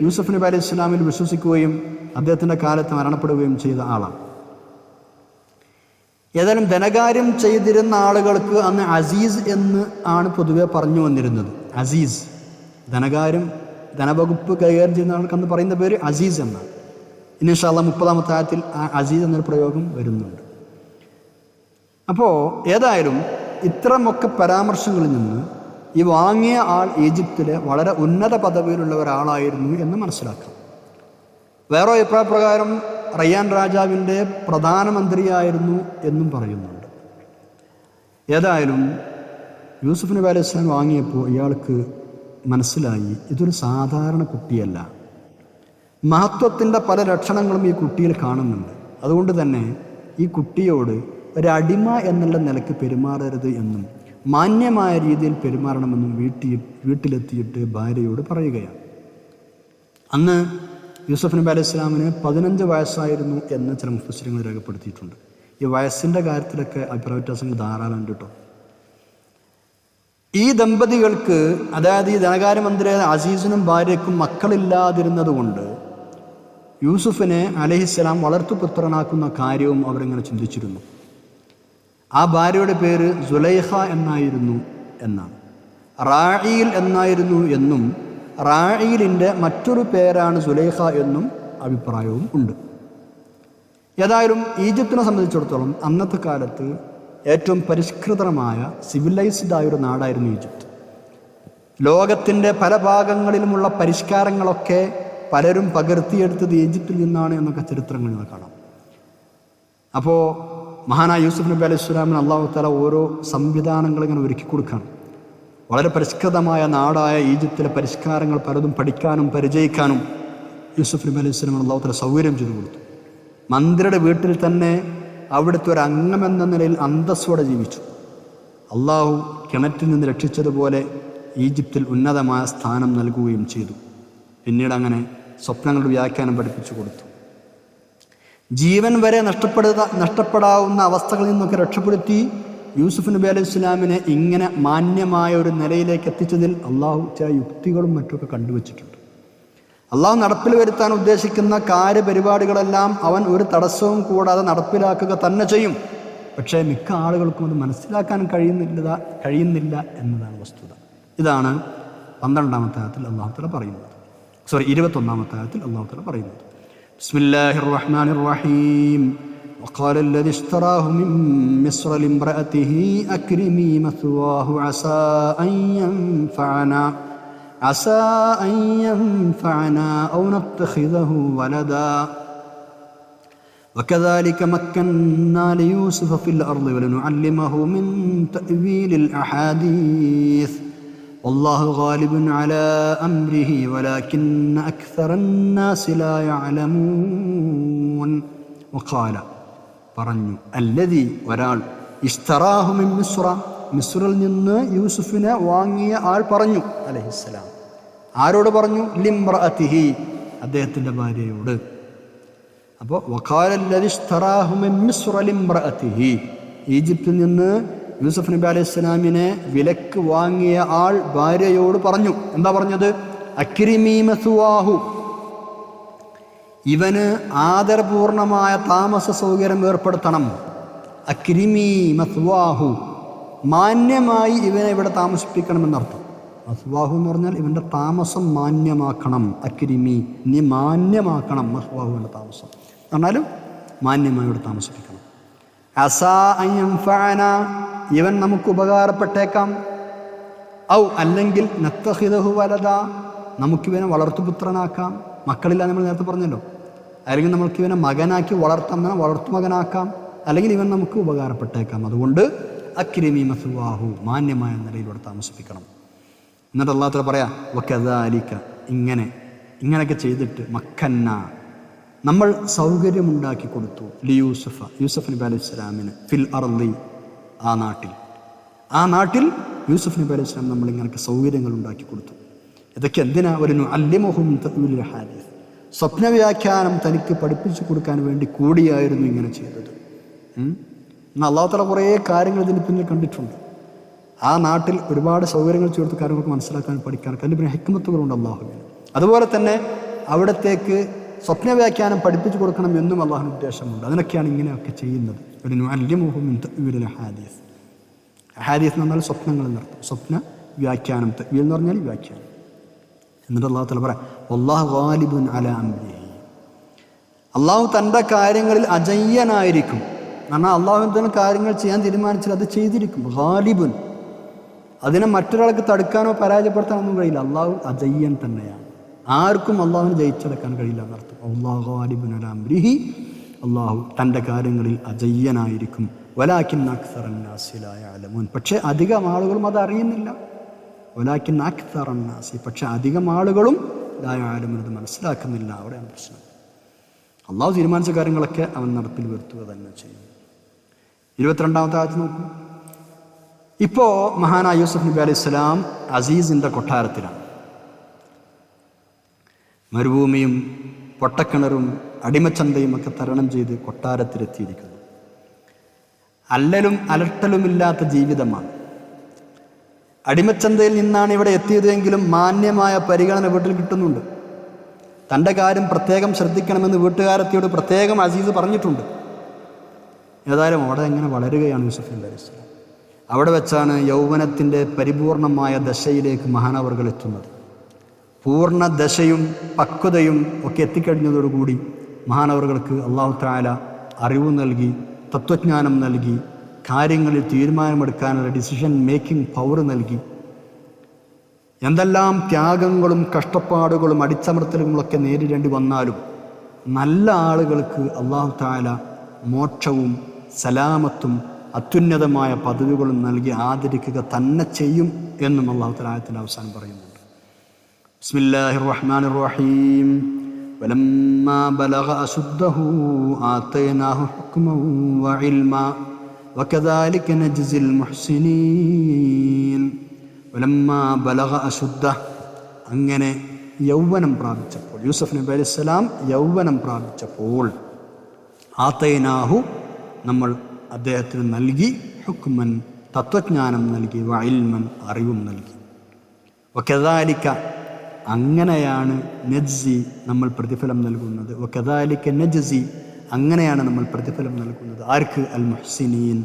യൂസുഫ് നബി അലൈഹി സ്വലാമിൽ വിശ്വസിക്കുകയും അദ്ദേഹത്തിൻ്റെ കാലത്ത് മരണപ്പെടുകയും ചെയ്ത ആളാണ്. ഏതായാലും ധനകാര്യം ചെയ്തിരുന്ന ആളുകൾക്ക് അന്ന് അസീസ് എന്ന് ആണ് പൊതുവെ പറഞ്ഞു വന്നിരുന്നത്. അസീസ്, ധനവകുപ്പ് കൈകാര്യം ചെയ്യുന്ന ആൾക്ക് അന്ന് പറയുന്ന പേര് അസീസ് എന്നാണ്. ഇനി ഇൻഷാ അല്ലാഹ് 30-ാമത്തെ ആയത്തിൽ അസീസ് എന്നൊരു പ്രയോഗം വരുന്നുണ്ട്. അപ്പോൾ ഏതായാലും ഇത്തരമൊക്കെ പരാമർശങ്ങളിൽ നിന്ന് ഈ വാങ്ങിയ ആൾ ഈജിപ്തിലെ വളരെ ഉന്നത പദവിയിലുള്ള ഒരാളായിരുന്നു എന്ന് മനസ്സിലാക്കാം. വേറെ അഭിപ്രായപ്രകാരം റയ്യാൻ രാജാവിൻ്റെ പ്രധാനമന്ത്രിയായിരുന്നു എന്നും പറയുന്നുണ്ട്. ഏതായാലും യൂസുഫ് നബി അലൈഹി സ്വലാം വാങ്ങിയപ്പോൾ ഇയാൾക്ക് മനസ്സിലായി ഇതൊരു സാധാരണ കുട്ടിയല്ല. മഹത്വത്തിൻ്റെ പല ലക്ഷണങ്ങളും ഈ കുട്ടിയിൽ കാണുന്നുണ്ട്. അതുകൊണ്ട് തന്നെ ഈ കുട്ടിയോട് ഒരു അടിമ എന്നുള്ള നിലയ്ക്ക് പെരുമാറരുത് എന്നും മാന്യമായ രീതിയിൽ പെരുമാറണമെന്നും വീട്ടിലെത്തിയിട്ട് ഭാര്യയോട് പറയുകയാണ്. അന്ന് യൂസുഫ് നബി അലൈഹി സ്വലാമിന് 15 വയസ്സായിരുന്നു എന്ന് ചില മുഫസ്സിറുകൾ രേഖപ്പെടുത്തിയിട്ടുണ്ട്. ഈ വയസ്സിൻ്റെ കാര്യത്തിലൊക്കെ അഭിപ്രായ വ്യത്യാസങ്ങൾ ധാരാളം ഉണ്ട് കേട്ടോ. ഈ ദമ്പതികൾക്ക്, അതായത് ഈ ധനകാര്യമന്ത്രി അസീസിനും ഭാര്യയ്ക്കും മക്കളില്ലാതിരുന്നത് കൊണ്ട് യൂസുഫിനെ അലൈഹിസ്സലാം വളർത്തുപുത്രനാക്കുന്ന കാര്യവും അവരിങ്ങനെ ചിന്തിച്ചിരുന്നു. ആ ഭാര്യയുടെ പേര് സുലൈഖ എന്നായിരുന്നു എന്നാണ്. റാഈൽ എന്നായിരുന്നു എന്നും റാഈലിൻ്റെ മറ്റൊരു പേരാണ് സുലൈഖ എന്നും അഭിപ്രായവും ഉണ്ട്. ഏതായാലും ഈജിപ്തിനെ സംബന്ധിച്ചിടത്തോളം അന്നത്തെ കാലത്ത് ഏറ്റവും പരിഷ്കൃതമായ സിവിലൈസ്ഡ് ആയൊരു നാടായിരുന്നു ഈജിപ്ത്. ലോകത്തിൻ്റെ പല ഭാഗങ്ങളിലുമുള്ള പരിഷ്കാരങ്ങളൊക്കെ പലരും പകർത്തിയെടുത്തത് ഈജിപ്തിൽ നിന്നാണ് എന്നൊക്കെ ചരിത്രങ്ങളിൽ കാണാം. അപ്പോൾ മഹാനായ യൂസുഫ് നബി അലൈഹി സ്വലാമിന് അല്ലാഹു തആല ഓരോ സംവിധാനങ്ങൾ ഇങ്ങനെ ഒരുക്കി കൊടുക്കുകയാണ്. വളരെ പരിഷ്കൃതമായ നാടായ ഈജിപ്തിലെ പരിഷ്കാരങ്ങൾ പലതും പഠിക്കാനും പരിചയിക്കാനും യൂസുഫ് നബി അലൈഹി സ്വലാമിന് അല്ലാഹു തആല സൗകര്യം ചെയ്തു കൊടുത്തു. മന്ത്രിയുടെ വീട്ടിൽ തന്നെ അവിടുത്തെ ഒരു അംഗമെന്ന നിലയിൽ അന്തസ്സോടെ ജീവിച്ചു. അള്ളാഹു കിണറ്റിൽ നിന്ന് രക്ഷിച്ചതുപോലെ ഈജിപ്തിൽ ഉന്നതമായ സ്ഥാനം നൽകുകയും ചെയ്തു. പിന്നീട് അങ്ങനെ സ്വപ്നങ്ങളുടെ വ്യാഖ്യാനം പഠിപ്പിച്ചു കൊടുത്തു. ജീവൻ വരെ നഷ്ടപ്പെടാവുന്ന അവസ്ഥകളിൽ നിന്നൊക്കെ രക്ഷപ്പെടുത്തി യൂസുഫ് നബി അലൈഹി സ്വലാമിനെ ഇങ്ങനെ മാന്യമായ ഒരു നിലയിലേക്ക് എത്തിച്ചതിൽ അള്ളാഹു ചില യുക്തികളും മറ്റുമൊക്കെ കണ്ടുവച്ചിട്ടുണ്ട്. അള്ളാഹു നടപ്പിൽ വരുത്താൻ ഉദ്ദേശിക്കുന്ന കാര്യപരിപാടികളെല്ലാം അവൻ ഒരു തടസ്സവും കൂടാതെ നടപ്പിലാക്കുക തന്നെ ചെയ്യും. പക്ഷേ മിക്ക ആളുകൾക്കും അത് മനസ്സിലാക്കാൻ കഴിയുന്നില്ല എന്നതാണ് വസ്തുത. ഇതാണ് 12-ാമത്തെ ആയത്തിൽ അള്ളാഹു തആല പറയുന്നത്. 21-ാമത്തെ ആയത്തിൽ അള്ളാഹു തആല പറയുന്നത്. ബിസ്മില്ലാഹിർ റഹ്മാനിർ റഹീം. وقال الذي اشتراه من مصر لامرأته أكرمي مثواه عسى أن ينفعنا أو نتخذه ولدا وكذلك مكنا ليوسف في الأرض ولنعلمه من تأويل الأحاديث والله غالب على أمره ولكن أكثر الناس لا يعلمون. وقال പറഞ്ഞു അല്ലദി ഒരാൾ ഇഷ്തറാഹു മിൻ മിസ്ര മിസ്റിൽ നിന്ന് യൂസുഫിനെ വാങ്ങിയ ആൾ പറഞ്ഞു അലൈഹിസ്സലാം. ആരോട് പറഞ്ഞു? ലിംറഅതിഹി അദ്ദേഹത്തിൻ്റെ ഭാര്യയോട്. അപ്പോൾ വഖാല അല്ലദി ഇഷ്തറാഹു മിൻ മിസ്ര ലിംറഅതിഹി ഈജിപ്തിൽ നിന്ന് യൂസുഫ് നബി അലൈഹിസ്സലാമിനെ വിലക്ക് വാങ്ങിയ ആൾ ഭാര്യയോട് പറഞ്ഞു. എന്താ പറഞ്ഞത്? അക്രിമീ മസ്വാഹു ഇവന് ആദരപൂർണമായ താമസ സൗകര്യം ഏർപ്പെടുത്തണം. അക്രിമി മസ്വാഹു മാന്യമായി ഇവനെ ഇവിടെ താമസിപ്പിക്കണമെന്നർത്ഥം. മസ്വാഹു എന്ന് പറഞ്ഞാൽ ഇവൻ്റെ താമസം മാന്യമാക്കണം. അക്രിമി നീ മാന്യമാക്കണം മസ്വാഹുവിൻ്റെ താമസം എന്നാലും മാന്യമായി ഇവിടെ താമസിപ്പിക്കണം. അസാ അൻ യൻഫഅന ഇവൻ നമുക്ക് ഉപകാരപ്പെട്ടേക്കാം. ഔ അല്ലെങ്കിൽ നത്തഖിദഹു വലദ നമുക്കിവനെ വളർത്തുപുത്രനാക്കാം. മക്കളില്ല നമ്മൾ നേരത്തെ പറഞ്ഞല്ലോ. അല്ലെങ്കിൽ നമുക്ക് ഇവനെ മകനാക്കി വളർത്താം, വളർത്തുമകനാക്കാം. അല്ലെങ്കിൽ ഇവൻ നമുക്ക് ഉപകാരപ്പെട്ടേക്കാം. അതുകൊണ്ട് അക്രിമി മസ്വാഹു മാന്യമായ നിലയിലൂടെ താമസിപ്പിക്കണം. എന്നിട്ട് അല്ലാഹു തആല പറയാം വകദാലിക ഇങ്ങനെയൊക്കെ ചെയ്തിട്ട് മക്കന്ന നമ്മൾ സൗകര്യമുണ്ടാക്കി കൊടുത്തു യൂസുഫ് നബി അലൈഹിസ്സലാമിന് ഫിൽ അർളി ആ നാട്ടിൽ യൂസുഫ് നബി അലൈഹിസ്സലാം നമ്മൾ ഇങ്ങനെയൊക്കെ സൗകര്യങ്ങൾ ഉണ്ടാക്കി കൊടുത്തു. ഇതൊക്കെ എന്തിനാ? വലനുഅല്ലിമുഹും തഅ്വീലുൽ ഹദീസ് സ്വപ്നവ്യാഖ്യാനം തനിക്ക് പഠിപ്പിച്ചു കൊടുക്കാൻ വേണ്ടി കൂടിയായിരുന്നു ഇങ്ങനെ ചെയ്തത്. അല്ലാഹു തആല കുറേ കാര്യങ്ങൾ ഇതിന് പിന്നിൽ കണ്ടിട്ടുണ്ട്. ആ നാട്ടിൽ ഒരുപാട് സൗകര്യങ്ങൾ ചേർത്ത് കാര്യങ്ങൾക്ക് മനസ്സിലാക്കാൻ പഠിക്കാനൊക്കെ അതിന് പിന്നെ ഹിക്മത്തുകളുണ്ട് അല്ലാഹുവിന്. അതുപോലെ തന്നെ അവിടത്തേക്ക് സ്വപ്നവ്യാഖ്യാനം പഠിപ്പിച്ചു കൊടുക്കണം എന്നും അല്ലാഹുവിന് ഉദ്ദേശമുണ്ട്. അതിനൊക്കെയാണ് ഇങ്ങനെയൊക്കെ ചെയ്യുന്നത്. വലനുഅല്ലിമുഹും തഅ്വീലുൽ ഹദീസ് ഹദീസ് എന്ന് പറഞ്ഞാൽ സ്വപ്നങ്ങൾ എന്നർത്ഥം. സ്വപ്ന വ്യാഖ്യാനം തഅ്വീൽ എന്ന് പറഞ്ഞാൽ വ്യാഖ്യാനം. എന്നിട്ട് അല്ലാഹു തആല പറയാം വല്ലാഹു ഗാലിബുൻ അലാ അംരിഹി അല്ലാഹു തൻ്റെ കാര്യങ്ങളിൽ അജയ്യനായിരിക്കും. കാരണം അല്ലാഹുവിൻ്റെ കാര്യങ്ങൾ ചെയ്യാൻ തീരുമാനിച്ചാൽ അത് ചെയ്തിരിക്കും. ഗാലിബുൻ അതിനെ മറ്റൊരാൾക്ക് തടുക്കാനോ പരാജയപ്പെടുത്താനോ ഒന്നും കഴിയില്ല. അല്ലാഹു അജയ്യൻ തന്നെയാണ്. ആർക്കും അല്ലാഹുവിനെ ജയിച്ചെടുക്കാൻ കഴിയില്ല എന്നർത്ഥം. അല്ലാഹു ഗാലിബുൻ അലാ അംരിഹി അല്ലാഹു തൻ്റെ കാര്യങ്ങളിൽ അജയ്യനായിരിക്കും. വലാകിന്ന അക്സറന്നാസി ലാ യഅലമൂൻ പക്ഷേ അധികം ആളുകളും അത് അറിയുന്നില്ല. വലാകിന്ന അക്സറന്നാസി പക്ഷേ അധികം ആളുകളും ലാ യഅലമൂൻ അത് മനസ്സിലാക്കുന്നില്ല. അവിടെയാണ് പ്രശ്നം. അള്ളാഹു തീരുമാനിച്ച കാര്യങ്ങളൊക്കെ അവൻ നടപ്പിൽ വരുത്തുക തന്നെ ചെയ്യും. 22-ാമത്തെ ആയത്ത് നോക്കൂ. ഇപ്പോൾ മഹാനായ യൂസുഫ് നബി അലൈഹിസ്സലാം അസീസിൻ്റെ കൊട്ടാരത്തിലാണ്. മരുഭൂമിയും പൊട്ടക്കിണറും അടിമച്ചന്തയും ഒക്കെ തരണം ചെയ്ത് കൊട്ടാരത്തിലെത്തിയിരിക്കുന്നു. അല്ലലും അലട്ടലുമില്ലാത്ത ജീവിതമാണ്. അടിമച്ചന്തയിൽ നിന്നാണ് ഇവിടെ എത്തിയതെങ്കിലും മാന്യമായ പരിഗണന വീട്ടിൽ കിട്ടുന്നുണ്ട്. തൻ്റെ കാര്യം പ്രത്യേകം ശ്രദ്ധിക്കണമെന്ന് വീട്ടുകാരെത്തിയോട് പ്രത്യേകം അസീസ് പറഞ്ഞിട്ടുണ്ട്. ഏതായാലും അവിടെ എങ്ങനെ വളരുകയാണ് യൂസുഫ് നബി അലൈഹിസ്സലാം. അവിടെ വെച്ചാണ് യൗവനത്തിൻ്റെ പരിപൂർണമായ ദശയിലേക്ക് മഹാനവർകൾ എത്തുന്നത്. പൂർണ്ണ ദശയും പക്വതയും ഒക്കെ എത്തിക്കഴിഞ്ഞതോടുകൂടി മഹാനവർകൾക്ക് അല്ലാഹു തആല അറിവ് നൽകി, തത്വജ്ഞാനം നൽകി, കാര്യങ്ങളിൽ തീരുമാനമെടുക്കാനുള്ള ഡിസിഷൻ മേക്കിംഗ് പവർ നൽകി. എന്തെല്ലാം ത്യാഗങ്ങളും കഷ്ടപ്പാടുകളും അടിച്ചമർത്തലുകളൊക്കെ നേരിടേണ്ടി വന്നാലും നല്ല ആളുകൾക്ക് അല്ലാഹു തആല മോക്ഷവും സലാമത്തും അത്യുന്നതമായ പദവികളും നൽകി ആദരിക്കുക തന്നെ ചെയ്യും എന്നും അല്ലാഹു തആല ആയത്തിൻ്റെ അവസാനം പറയുന്നുണ്ട്. ബിസ്മില്ലാഹിർ റഹ്മാനിർ റഹീം വലമ്മാ ബലഗ അശുദ്ധഹു ആതൈനാഹു ഹുക്മൻ വഇൽമാ വകദാലിക നജ്സിൽ മുഹ്സിനീൻ. വലമ്മാ ബലഗ അശുദ്ധഹു അങ്ങനെ യൗവനം പ്രാപിച്ചപ്പോൾ യൂസുഫ് നബി അലൈഹിസ്സലാം യൗവനം പ്രാപിച്ചപ്പോൾ ആതൈനാഹു നമ്മൾ അദ്ദേഹത്തിന് നൽകി ഹുക്മൻ തത്വജ്ഞാനം നൽകി വഇൽമൻ അറിവും നൽകി. വകദാലിക അങ്ങനെയാണ് നജ്സി നമ്മൾ പ്രതിഫലം നൽകുന്നത്. വകദാലിക നജ്സി അങ്ങനെയാണ് നമ്മൾ പ്രതിഫലം നൽകുന്നത്. ആർക്ക്? അൽ മുഹ്സിനീൻ,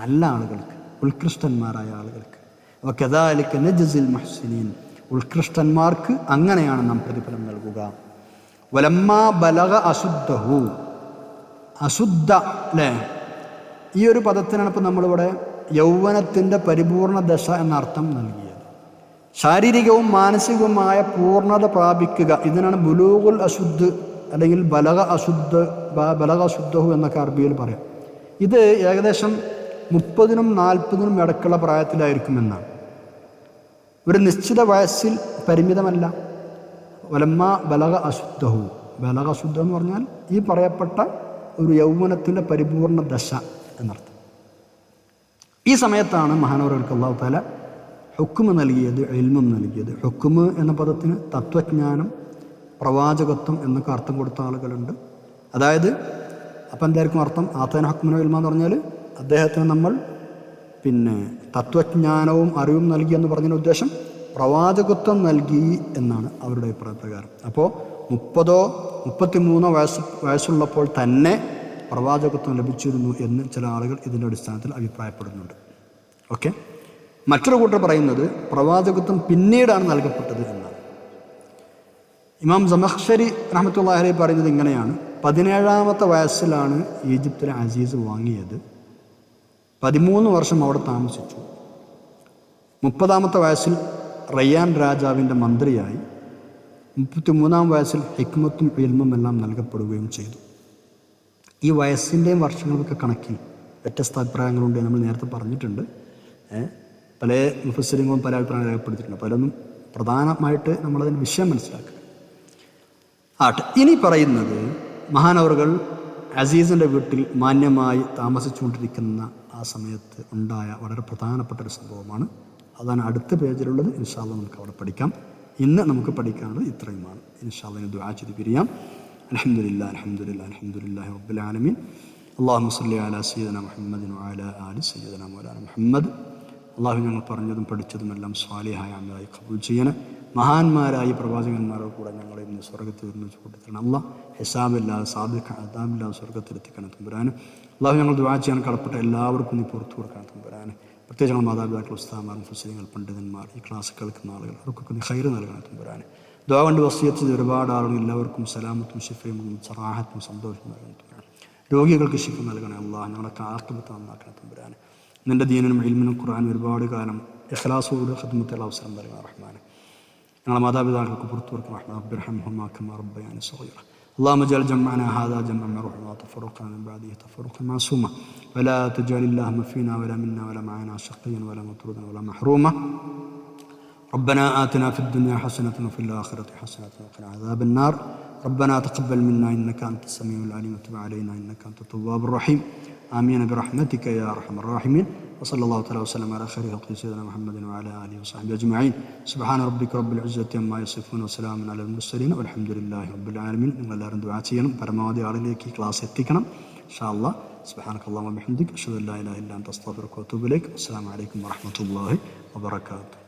നല്ല ആളുകൾക്ക്, ഉത്കൃഷ്ടന്മാരായ ആളുകൾക്ക്. വകദാലിക നജ്സിൽ മുഹ്സിനീൻ, ഉത്കൃഷ്ടന്മാർക്ക് അങ്ങനെയാണ് നാം പ്രതിഫലം നൽകുക. വലമ്മാ ബലഗ അശുദ്ധഹു, അശുദ്ധ അല്ലേ, ഈ ഒരു പദത്തിനാണ് ഇപ്പം നമ്മളിവിടെ യൗവനത്തിൻ്റെ പരിപൂർണ ദശ എന്നർത്ഥം നൽകിയത്. ശാരീരികവും മാനസികവുമായ പൂർണ്ണത പ്രാപിക്കുക, ഇതിനാണ് ബുലൂഗുൽ അശുദ്ധ് അല്ലെങ്കിൽ ബലഗ അശുദ്ധഹു എന്നൊക്കെ അറബിയിൽ പറയാം. ഇത് ഏകദേശം 30-നും 40-നും ഇടയ്ക്കുള്ള പ്രായത്തിലായിരിക്കുമെന്നാണ്. ഒരു നിശ്ചിത വയസ്സിൽ പരിമിതമല്ല. വലമ്മ ബലഗ അശുദ്ധഹു, ബലഗ അശുദ്ധം എന്ന് പറഞ്ഞാൽ ഈ പറയപ്പെട്ട ഒരു യൗവനത്തിൻ്റെ പരിപൂർണ ദശ എന്നർത്ഥം. ഈ സമയത്താണ് മഹാനവറുകൾക്ക് അല്ലാഹു തആല ഹുക്മ് നൽകിയത്, ഇൽമും നൽകിയത്. ഹുക്മ് എന്ന പദത്തിന് തത്വജ്ഞാനം, പ്രവാചകത്വം എന്നൊക്കെ അർത്ഥം കൊടുത്ത ആളുകളുണ്ട്. അതായത് അപ്പം എന്തായിരിക്കും അർത്ഥം? ആത്തന ഹുക്മിനോ ഇൽമ എന്ന് പറഞ്ഞാൽ അദ്ദേഹത്തിന് നമ്മൾ തത്വജ്ഞാനവും അറിവും നൽകി എന്ന് പറഞ്ഞതിൻ്റെ ഉദ്ദേശം പ്രവാചകത്വം നൽകി എന്നാണ് അവരുടെ അഭിപ്രായ പ്രകാരം. അപ്പോൾ 30-33 വയസ്സുള്ളപ്പോൾ തന്നെ പ്രവാചകത്വം ലഭിച്ചിരുന്നു എന്ന് ചില ആളുകൾ ഇതിൻ്റെ അടിസ്ഥാനത്തിൽ അഭിപ്രായപ്പെടുന്നുണ്ട്. ഓക്കെ. മറ്റൊരു കൂട്ടർ പറയുന്നത് പ്രവാചകത്വം പിന്നീടാണ് നൽകപ്പെട്ടത് എന്നാണ്. ഇമാം സമഖ്ശരി റഹ്മത്തുള്ളാഹി അലൈഹി പറയുന്നത് ഇങ്ങനെയാണ്: 17-ാമത്തെ വയസ്സിലാണ് ഈജിപ്തിലെ അസീസ് വാങ്ങിയത്. 13 വർഷം അവിടെ താമസിച്ചു. 30-ാമത്തെ വയസ്സിൽ റയ്യാൻ രാജാവിൻ്റെ മന്ത്രിയായി. 33-ാം വയസ്സിൽ ഹിക്മത്തും ഇൽമും എല്ലാം നൽകപ്പെടുകയും ചെയ്തു. ഈ വയസ്സിൻ്റെയും വർഷങ്ങളൊക്കെ കണക്കിൽ വ്യത്യസ്ത അഭിപ്രായങ്ങളുണ്ട്. നമ്മൾ നേരത്തെ പറഞ്ഞിട്ടുണ്ട്. പല മുഫസ്സിറുകളും പല അഭിപ്രായങ്ങൾ രേഖപ്പെടുത്തിയിട്ടുണ്ട്. പലൊന്നും പ്രധാനമായിട്ട് നമ്മളതിന് വിഷയം മനസ്സിലാക്കുക. ഇനി പറയുന്നത് മഹാനവറുകൾ അസീസിൻ്റെ വീട്ടിൽ മാന്യമായി താമസിച്ചുകൊണ്ടിരിക്കുന്ന ആ സമയത്ത് ഉണ്ടായ വളരെ പ്രധാനപ്പെട്ട ഒരു സംഭവമാണ്. അതാണ് അടുത്ത പേജിലുള്ളത്. ഇൻഷാ അല്ലാഹ് നമുക്ക് അവിടെ പഠിക്കാം. ഇന്ന് നമുക്ക് പഠിക്കാനുള്ളത് ഇത്രയുമാണ്. ഇൻഷാ അല്ലാഹ് ദുആ ചെയ്ത് പിരിയാം. അൽഹംദുലില്ലാഹി റബ്ബിൽ ആലമീൻ. അല്ലാഹുമ്മ സ്വല്ലി അലാ സയ്യിദിനാ മുഹമ്മദിൻ വഅലാ ആലി സയ്യിദിനാ മൗലാനാ മുഹമ്മദ്. അള്ളാഹു ഞങ്ങൾ പറഞ്ഞതും പഠിച്ചതുമെല്ലാം സ്വാലിഹായ അമലായി ഖബൂൽ ചെയ്യണം. മഹാന്മാരായി പ്രവാചകന്മാരുടെ കൂടെ ഞങ്ങളെ ഇന്ന് സ്വർഗ്ഗത്തിൽ ഒരുമിച്ച് കൂട്ടിത്തരണം. അല്ലാഹ് ഹിസാബില്ലാതെ സാദിഖ അദാബില്ലാതെ സ്വർഗ്ഗത്തിലെത്തിക്കണം തമ്പുരാന്. അള്ളാഹു ഞങ്ങൾ ദുആ ചെയ്യാൻ കടപ്പെട്ട എല്ലാവർക്കും നീ പുറത്തു കൊടുക്കണം തമ്പുരാന്. പ്രത്യേകിച്ച് ഞങ്ങൾ മാതാപിതാക്കൾ, ഉസ്താദുമാർ, മുഫസ്സിറുകൾ, പണ്ഡിതന്മാർ, ഈ ക്ലാസ് കേൾക്കുന്ന ആളുകൾ, അവർക്കൊക്കെ നീ ഖൈർ നൽകണം തമ്പുരാന്. ദുആ കൊണ്ട് വസിയത്ത് ചെയ്ത ഒരുപാട് ആളുകൾ, എല്ലാവർക്കും സലാമത്തും ശിഫയും സറാഹത്തും സന്തോഷവും നൽകണം തമ്പുരാന്. രോഗികൾക്ക് ശിഫ നൽകണേ അല്ലാഹ്. ഞങ്ങളൊക്കെ ആഖിബത്ത് നന്നാക്കണം തമ്പുരാന്. നിൻ്റെ ദീനിനും ഇൽമിനും ഖുർആനും ഒരുപാട് കാലം ഇഖ്ലാസോട് ഖിദ്മത്തുള്ള അവസരം നൽകണം റഹ്മാനെ. ഞങ്ങളെ മാതാപിതാക്കൾക്ക് പുറത്തു കൊടുക്കണം റഹ്മാൻ. റബ്ബി ഇർഹംഹുമാ കമാ റബ്ബയാനി സഗീറ. اللهم اجعل جمعنا هذا جمعا مرحوما وتفرقنا من بعده تفرقا معصوما ولا تجعل اللهم فينا ولا منا ولا معنا شقيا ولا مطرودا ولا محروما. ربنا آتنا في الدنيا حسنة وفي الآخرة حسنة وقنا عذاب النار. ربنا تقبل منا إنك أنت السميع العليم وتب علينا إنك أنت التواب الرحيم. آمين برحمتك يا أرحم الراحمين. وصلى الله تعالى وسلم على خير خلق سيدنا محمد وعلى آله وصحبه أجمعين. سبحان ربك رب العزة عما يصفون وسلام على المرسلين والحمد لله رب العالمين. നിങ്ങളെല്ലാവരും ദുആ ചെയ്യണം. പരമാവധി ആളിലേക്ക് ഈ ക്ലാസ് എത്തിക്കണം ഇൻഷാ അല്ലാഹ്. സുബ്ഹാനക അല്ലാഹുമ്മ വബിഹംദിക അഷ്ഹദു അൻ ലാ ഇലാഹ ഇല്ല അൻത അസ്തഗ്ഫിറുക വഅതൂബു ഇലൈക്. അസ്സലാമു അലൈക്കും വറഹ്മത്തുള്ളാഹി വബറകാതുഹു.